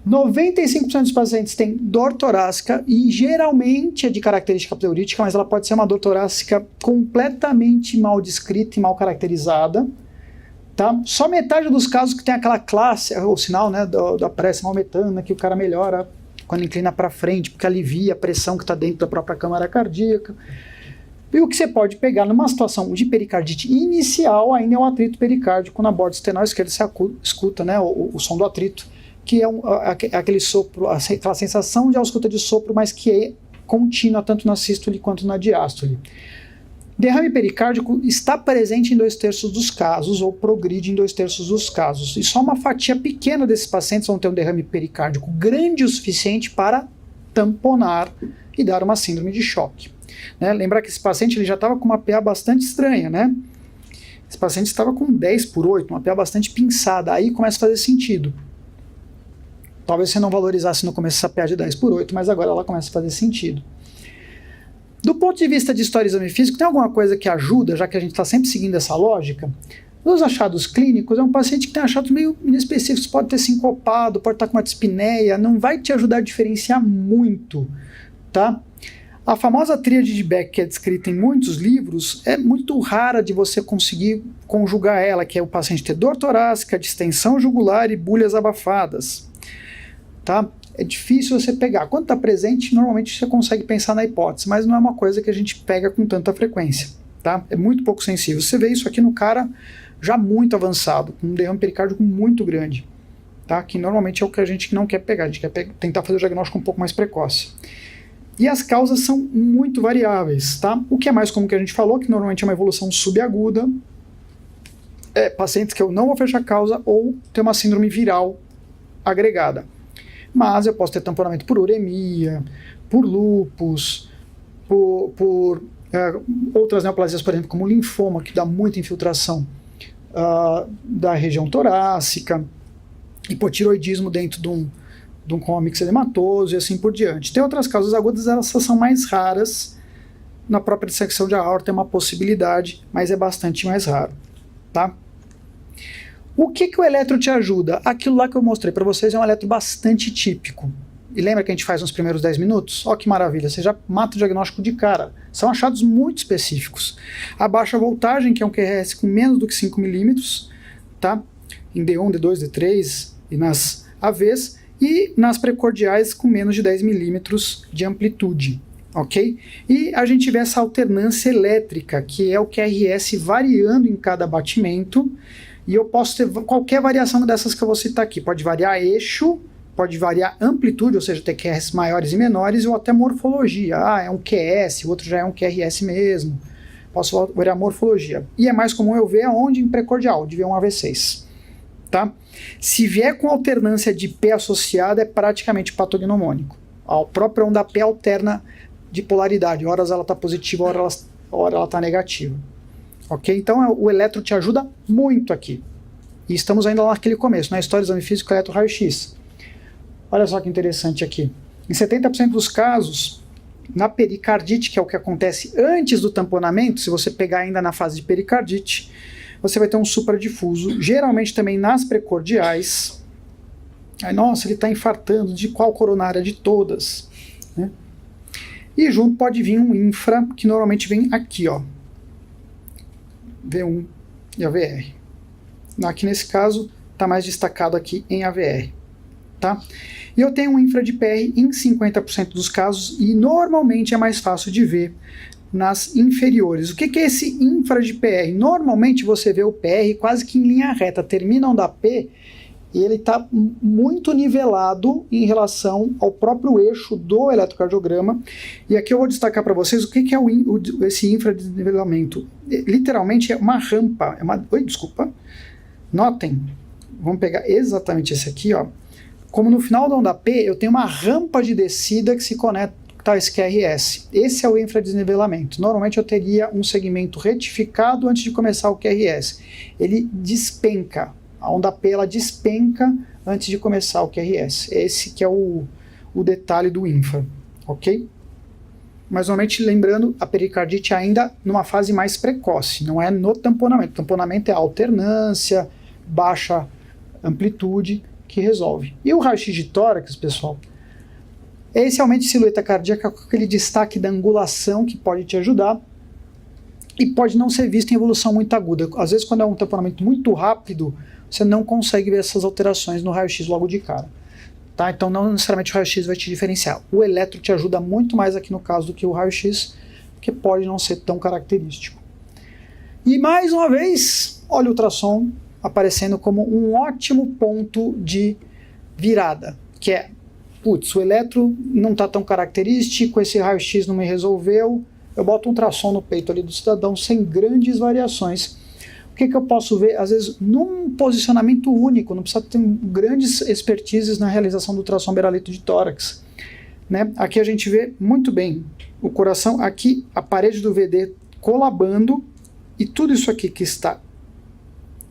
95% dos pacientes têm dor torácica e geralmente é de característica pleurítica, mas ela pode ser uma dor torácica completamente mal descrita e mal caracterizada. Tá? Só metade dos casos que tem aquela classe, o sinal, né, da pressa maometana, que o cara melhora quando inclina para frente, porque alivia a pressão que está dentro da própria câmara cardíaca. E o que você pode pegar numa situação de pericardite inicial ainda é um atrito pericárdico na borda estenal esquerda, você escuta, né, o som do atrito, que é aquele sopro, aquela sensação de ausculta de sopro, mas que é contínua tanto na sístole quanto na diástole. Derrame pericárdico está presente em 2/3 dos casos, ou progride em 2/3 dos casos. E só uma fatia pequena desses pacientes vão ter um derrame pericárdico grande o suficiente para tamponar e dar uma síndrome de choque. Né? Lembrar que esse paciente ele já estava com uma PA bastante estranha, né? Esse paciente estava com 10/8, uma PA bastante pinçada. Aí começa a fazer sentido. Talvez você não valorizasse no começo essa PA de 10/8, mas agora ela começa a fazer sentido. Do ponto de vista de história e exame físico, tem alguma coisa que ajuda, já que a gente está sempre seguindo essa lógica? Os achados clínicos é um paciente que tem achados meio inespecíficos, pode ter sincopado, pode estar com uma dispneia, não vai te ajudar a diferenciar muito, tá? A famosa tríade de Beck, que é descrita em muitos livros, é muito rara de você conseguir conjugar ela, que é o paciente ter dor torácica, distensão jugular e bulhas abafadas, tá? É difícil você pegar. Quando está presente, normalmente você consegue pensar na hipótese, mas não é uma coisa que a gente pega com tanta frequência, tá? É muito pouco sensível. Você vê isso aqui no cara já muito avançado, com um derrame pericárdico muito grande, tá? Que normalmente é o que a gente não quer pegar, a gente quer tentar fazer o diagnóstico um pouco mais precoce. E as causas são muito variáveis, tá? O que é mais comum que a gente falou, que normalmente é uma evolução subaguda, pacientes que eu não vou fechar a causa ou ter uma síndrome viral agregada. Mas eu posso ter tamponamento por uremia, por lúpus, por outras neoplasias, por exemplo, como linfoma, que dá muita infiltração da região torácica, hipotiroidismo dentro de um coma mixedematoso e assim por diante. Tem outras causas agudas, elas são mais raras. Na própria dissecção de aorta é uma possibilidade, mas é bastante mais raro, tá? O que o eletro te ajuda? Aquilo lá que eu mostrei para vocês é um eletro bastante típico. E lembra que a gente faz nos primeiros 10 minutos? Ó que maravilha, você já mata o diagnóstico de cara. São achados muito específicos. A baixa voltagem, que é um QRS com menos do que 5 milímetros, tá? Em D1, D2, D3 e nas AVs, e nas precordiais com menos de 10 milímetros de amplitude, ok? E a gente vê essa alternância elétrica, que é o QRS variando em cada batimento, e eu posso ter qualquer variação dessas que eu vou citar aqui. Pode variar eixo, pode variar amplitude, ou seja, ter QRS maiores e menores, ou até morfologia. Ah, é um QS, o outro já é um QRS mesmo. Posso variar morfologia. E é mais comum eu ver aonde? Em precordial, de ver um AV6. Tá? Se vier com alternância de P associada, é praticamente patognomônico. A própria onda P alterna de polaridade. Horas ela está positiva, hora ela está negativa. Ok? Então o eletro te ajuda muito aqui. E estamos ainda lá naquele começo, na história do exame físico, eletro raio-x. Olha só que interessante aqui. Em 70% dos casos, na pericardite, que é o que acontece antes do tamponamento, se você pegar ainda na fase de pericardite, você vai ter um supradifuso, geralmente também nas precordiais. Aí, nossa, ele está infartando, de qual coronária? De todas. Né? E junto pode vir um infra, que normalmente vem aqui, ó. V1 e AVR. Aqui nesse caso, está mais destacado aqui em AVR. Tá? E eu tenho um infra de PR em 50% dos casos, e normalmente é mais fácil de ver nas inferiores. O que é esse infra de PR? Normalmente você vê o PR quase que em linha reta, termina a onda P e ele está muito nivelado em relação ao próprio eixo do eletrocardiograma. E aqui eu vou destacar para vocês o que é esse infra de nivelamento. Literalmente é uma rampa. Notem, vamos pegar exatamente esse aqui, ó. Como no final da onda P eu tenho uma rampa de descida que se conecta a esse QRS. Esse é o infradesnivelamento. Normalmente eu teria um segmento retificado antes de começar o QRS. Ele despenca. A onda P ela despenca antes de começar o QRS. Esse que é o detalhe do infra. Ok? Mas normalmente, lembrando, a pericardite ainda numa fase mais precoce. Não é no tamponamento. O tamponamento é a alternância, baixa amplitude que resolve. E o raio-x de tórax, pessoal, é esse aumento de silhueta cardíaca com aquele destaque da angulação que pode te ajudar e pode não ser visto em evolução muito aguda. Às vezes, quando é um tamponamento muito rápido, você não consegue ver essas alterações no raio-x logo de cara. Tá? Então, não necessariamente o raio-x vai te diferenciar. O eletro te ajuda muito mais aqui no caso do que o raio-x, que pode não ser tão característico. E mais uma vez, olha o ultrassom aparecendo como um ótimo ponto de virada, que é, putz, o eletro não está tão característico, esse raio-x não me resolveu, eu boto um ultrassom no peito ali do cidadão sem grandes variações. O que eu posso ver? Às vezes, num posicionamento único, não precisa ter grandes expertises na realização do ultrassom beiralito de tórax. Né? Aqui a gente vê muito bem o coração, aqui a parede do VD colabando, e tudo isso aqui que está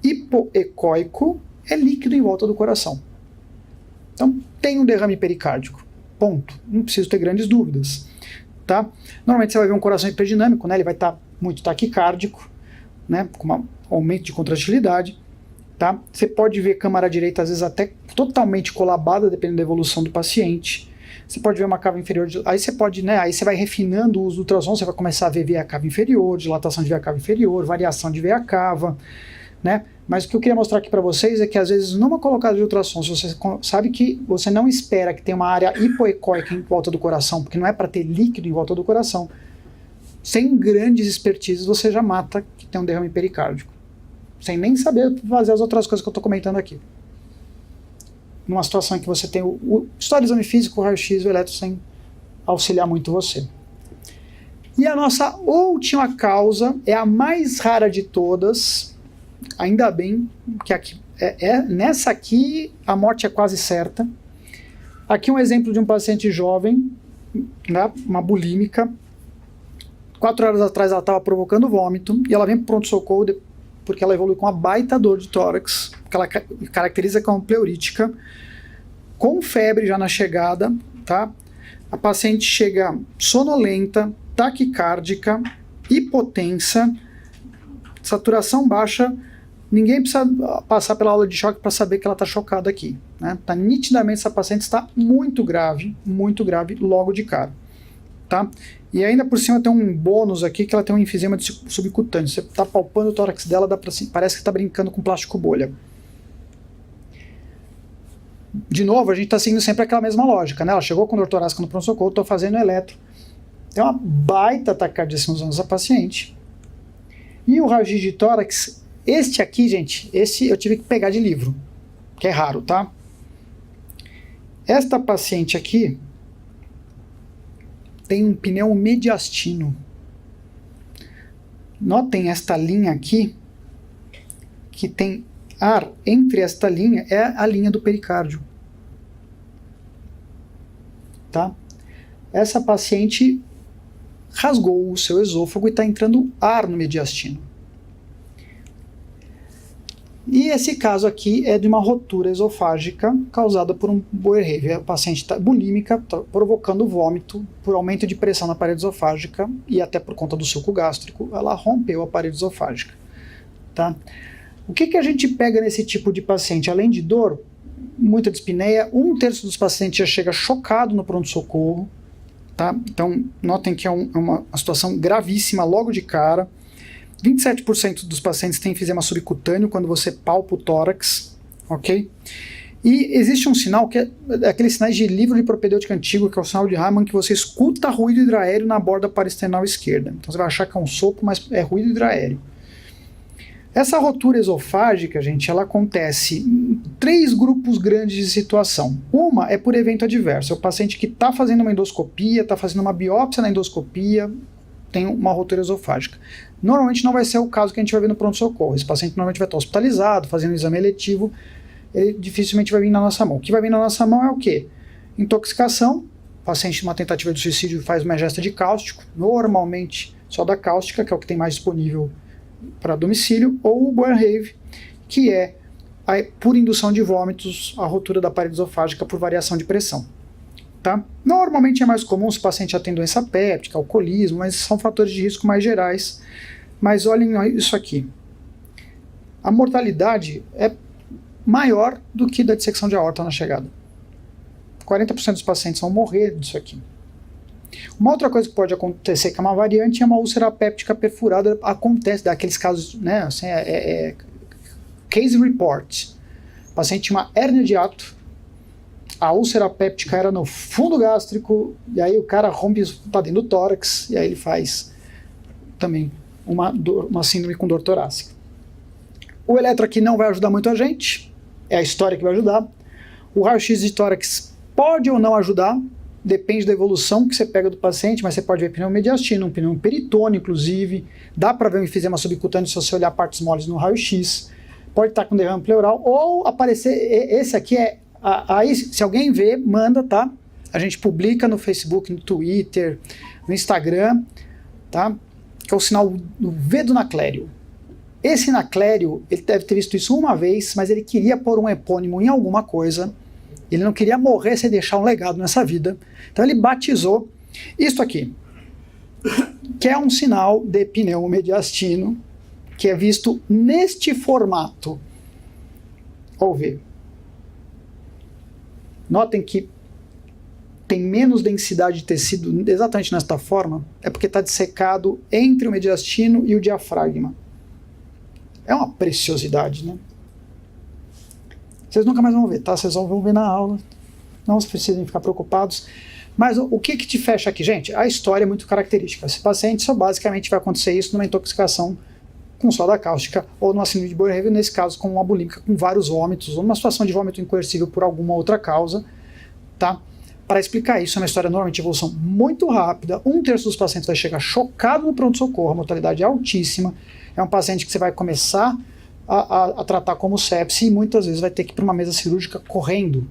hipoecóico é líquido em volta do coração. Então, tem um derrame pericárdico. Ponto. Não preciso ter grandes dúvidas. Tá? Normalmente você vai ver um coração hiperdinâmico, né? Ele vai estar muito taquicárdico, né? Com uma aumento de contratilidade, tá? Você pode ver câmara direita, às vezes até totalmente colabada, dependendo da evolução do paciente. Você pode ver uma cava inferior, aí você pode, né, aí você vai refinando o uso do ultrassom, você vai começar a ver veia cava inferior, dilatação de veia cava inferior, variação de veia cava, né? Mas o que eu queria mostrar aqui para vocês é que às vezes numa colocada de ultrassom, se você sabe que você não espera que tenha uma área hipoecóica em volta do coração, porque não é para ter líquido em volta do coração, sem grandes expertises você já mata que tem um derrame pericárdico, sem nem saber fazer as outras coisas que eu estou comentando aqui. Numa situação em que você tem só o exame físico, o raio-x, o eletro sem auxiliar muito você. E a nossa última causa é a mais rara de todas, ainda bem que aqui, nessa aqui a morte é quase certa. Aqui um exemplo de um paciente jovem, né, uma bulímica. 4 horas atrás ela estava provocando vômito e ela vem para o pronto-socorro porque ela evolui com uma baita dor de tórax, que ela caracteriza como pleurítica, com febre já na chegada, tá? A paciente chega sonolenta, taquicárdica, hipotensa, saturação baixa. Ninguém precisa passar pela aula de choque para saber que ela está chocada aqui, né? Tá nitidamente essa paciente está muito grave logo de cara, tá? E ainda por cima tem um bônus aqui que ela tem um enfisema subcutâneo. Você está palpando o tórax dela, parece que está brincando com plástico bolha. De novo, a gente está seguindo sempre aquela mesma lógica, né? Ela chegou com dor torácica no pronto-socorro, estou fazendo eletro. Tem uma baita taquicardia simultânea nessa paciente. E o raio-x de tórax, este aqui, gente, esse eu tive que pegar de livro, que é raro, tá? Esta paciente aqui tem um pneumomediastino. Notem esta linha aqui, que tem ar entre esta linha, é a linha do pericárdio. Tá? Essa paciente rasgou o seu esôfago e está entrando ar no mediastino. E esse caso aqui é de uma rotura esofágica causada por um Boerhaave. A paciente está bulímica, tá provocando vômito por aumento de pressão na parede esofágica e até por conta do suco gástrico, ela rompeu a parede esofágica. Tá? O que a gente pega nesse tipo de paciente? Além de dor, muita dispneia, 1/3 dos pacientes já chega chocado no pronto-socorro. Tá? Então, notem que é uma situação gravíssima logo de cara. 27% dos pacientes têm enfisema subcutâneo quando você palpa o tórax, ok? E existe um sinal que é aqueles sinais de livro de propedêutica antigo, que é o sinal de Raman, que você escuta ruído hidraéreo na borda parasternal esquerda. Então você vai achar que é um sopro, mas é ruído hidraéreo. Essa rotura esofágica, gente, ela acontece em 3 grupos grandes de situação. Uma é por evento adverso, é o paciente que está fazendo uma endoscopia, está fazendo uma biópsia na endoscopia, tem uma rotura esofágica. Normalmente não vai ser o caso que a gente vai ver no pronto-socorro. Esse paciente normalmente vai estar hospitalizado, fazendo um exame eletivo, ele dificilmente vai vir na nossa mão. O que vai vir na nossa mão é o quê? Intoxicação, o paciente numa tentativa de suicídio faz uma ingesta de cáustico, normalmente só da cáustica, que é o que tem mais disponível para domicílio, ou o Boerhaave, que é por indução de vômitos, a rotura da parede esofágica por variação de pressão. Tá? Normalmente é mais comum se o paciente já tem doença péptica, alcoolismo, mas são fatores de risco mais gerais. Mas olhem isso aqui. A mortalidade é maior do que da dissecção de aorta na chegada. 40% dos pacientes vão morrer disso aqui. Uma outra coisa que pode acontecer, que é uma variante, é uma úlcera péptica perfurada. Acontece, daqueles casos, né, assim, case report. O paciente tinha uma hérnia de hiato, a úlcera péptica era no fundo gástrico, e aí o cara rompe para dentro do tórax, e aí ele faz também uma síndrome com dor torácica. O eletro aqui não vai ajudar muito a gente, é a história que vai ajudar. O raio-x de tórax pode ou não ajudar, depende da evolução que você pega do paciente, mas você pode ver pneumomediastino, um pneu peritônio, inclusive, dá para ver um enfisema subcutâneo se você olhar partes moles no raio-x, pode estar com derrame pleural, ou aparecer, esse aqui aí, se alguém vê, manda, tá? A gente publica no Facebook, no Twitter, no Instagram, tá? Que é o sinal do V do Naclério. Esse Naclério, ele deve ter visto isso uma vez, mas ele queria pôr um epônimo em alguma coisa, ele não queria morrer sem deixar um legado nessa vida, então ele batizou isto aqui, que é um sinal de pneumomediastino, que é visto neste formato, ou V. Notem que tem menos densidade de tecido exatamente nesta forma, é porque está dissecado entre o mediastino e o diafragma. É uma preciosidade, né? Vocês nunca mais vão ver, tá? Vocês só vão ver na aula. Não precisem ficar preocupados. Mas o que te fecha aqui, gente? A história é muito característica. Esse paciente só basicamente vai acontecer isso numa intoxicação com soda cáustica ou numa síndrome de Boerhaave, nesse caso com uma bulímica com vários vômitos ou numa situação de vômito incoercível por alguma outra causa, tá? Para explicar isso, é uma história normalmente de evolução muito rápida. 1/3 dos pacientes vai chegar chocado no pronto-socorro, a mortalidade é altíssima. É um paciente que você vai começar a tratar como sepse e muitas vezes vai ter que ir para uma mesa cirúrgica correndo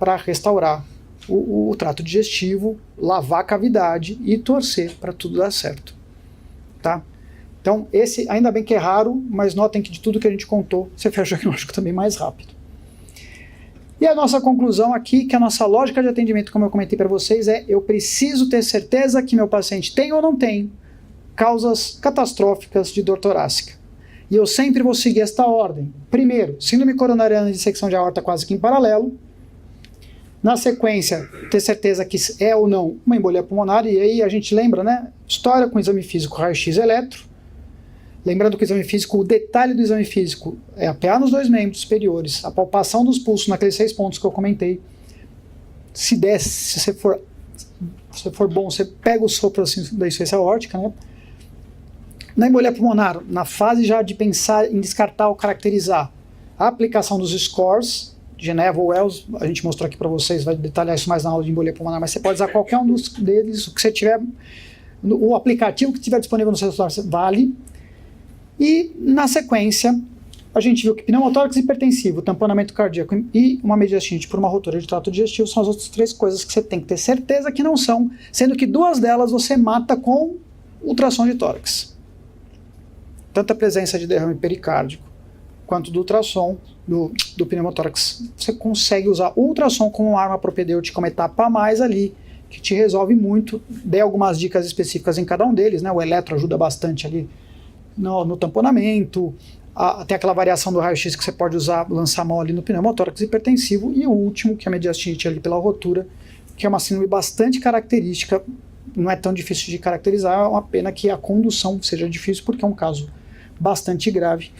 para restaurar o trato digestivo, lavar a cavidade e torcer para tudo dar certo, tá? Então, esse ainda bem que é raro, mas notem que de tudo que a gente contou, você fecha o diagnóstico também mais rápido. E a nossa conclusão aqui, que a nossa lógica de atendimento, como eu comentei para vocês, é eu preciso ter certeza que meu paciente tem ou não tem causas catastróficas de dor torácica. E eu sempre vou seguir esta ordem. Primeiro, síndrome coronariana de dissecção de aorta quase que em paralelo. Na sequência, ter certeza que é ou não uma embolia pulmonar, e aí a gente lembra, né? História com exame físico, raio-x eletro. Lembrando que o exame físico, o detalhe do exame físico é a PA nos 2 membros superiores, a palpação dos pulsos naqueles 6 pontos que eu comentei. Se você for bom, você pega o sopro assim, da insuficiência aórtica, né? Na embolia pulmonar, na fase já de pensar em descartar ou caracterizar, a aplicação dos scores, Geneva ou Wells, a gente mostrou aqui para vocês, vai detalhar isso mais na aula de embolia pulmonar, mas você pode usar qualquer um deles, o que você tiver, o aplicativo que tiver disponível no seu celular vale. E na sequência, a gente viu que pneumotórax hipertensivo, tamponamento cardíaco e uma mediastite por uma rotura de trato digestivo são as outras 3 coisas que você tem que ter certeza que não são, sendo que 2 delas você mata com ultrassom de tórax. Tanto a presença de derrame pericárdico quanto do ultrassom do pneumotórax. Você consegue usar o ultrassom como arma propedêutica, uma etapa a mais ali, que te resolve muito. Dei algumas dicas específicas em cada um deles, né? O eletro ajuda bastante ali no tamponamento, tem aquela variação do raio-x que você pode usar, lançar a mão ali no pneumotórax hipertensivo, e o último, que é a mediastite ali pela rotura, que é uma síndrome bastante característica, não é tão difícil de caracterizar, é uma pena que a condução seja difícil, porque é um caso bastante grave.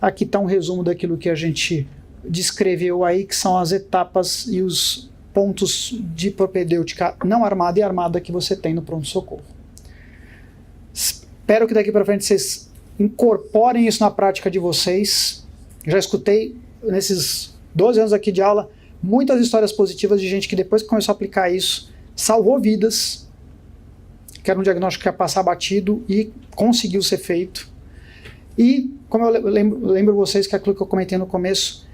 Aqui está um resumo daquilo que a gente descreveu aí, que são as etapas e os pontos de propedêutica não armada e armada que você tem no pronto-socorro. Espero que daqui para frente vocês incorporem isso na prática de vocês. Já escutei, nesses 12 anos aqui de aula, muitas histórias positivas de gente que depois que começou a aplicar isso, salvou vidas, que era um diagnóstico que ia passar batido e conseguiu ser feito. E, como eu lembro vocês que é aquilo que eu comentei no começo,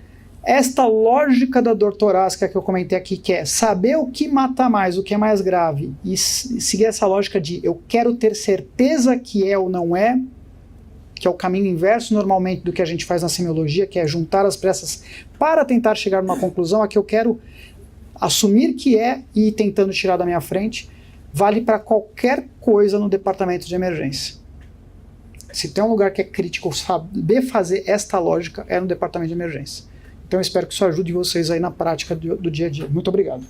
esta lógica da dor torácica que eu comentei aqui, que é saber o que mata mais, o que é mais grave, e seguir essa lógica de eu quero ter certeza que é ou não é, que é o caminho inverso normalmente do que a gente faz na semiologia, que é juntar as peças para tentar chegar numa conclusão, a que eu quero assumir que é e ir tentando tirar da minha frente, vale para qualquer coisa no departamento de emergência. Se tem um lugar que é crítico, saber fazer esta lógica é no departamento de emergência. Então eu espero que isso ajude vocês aí na prática do dia a dia. Muito obrigado.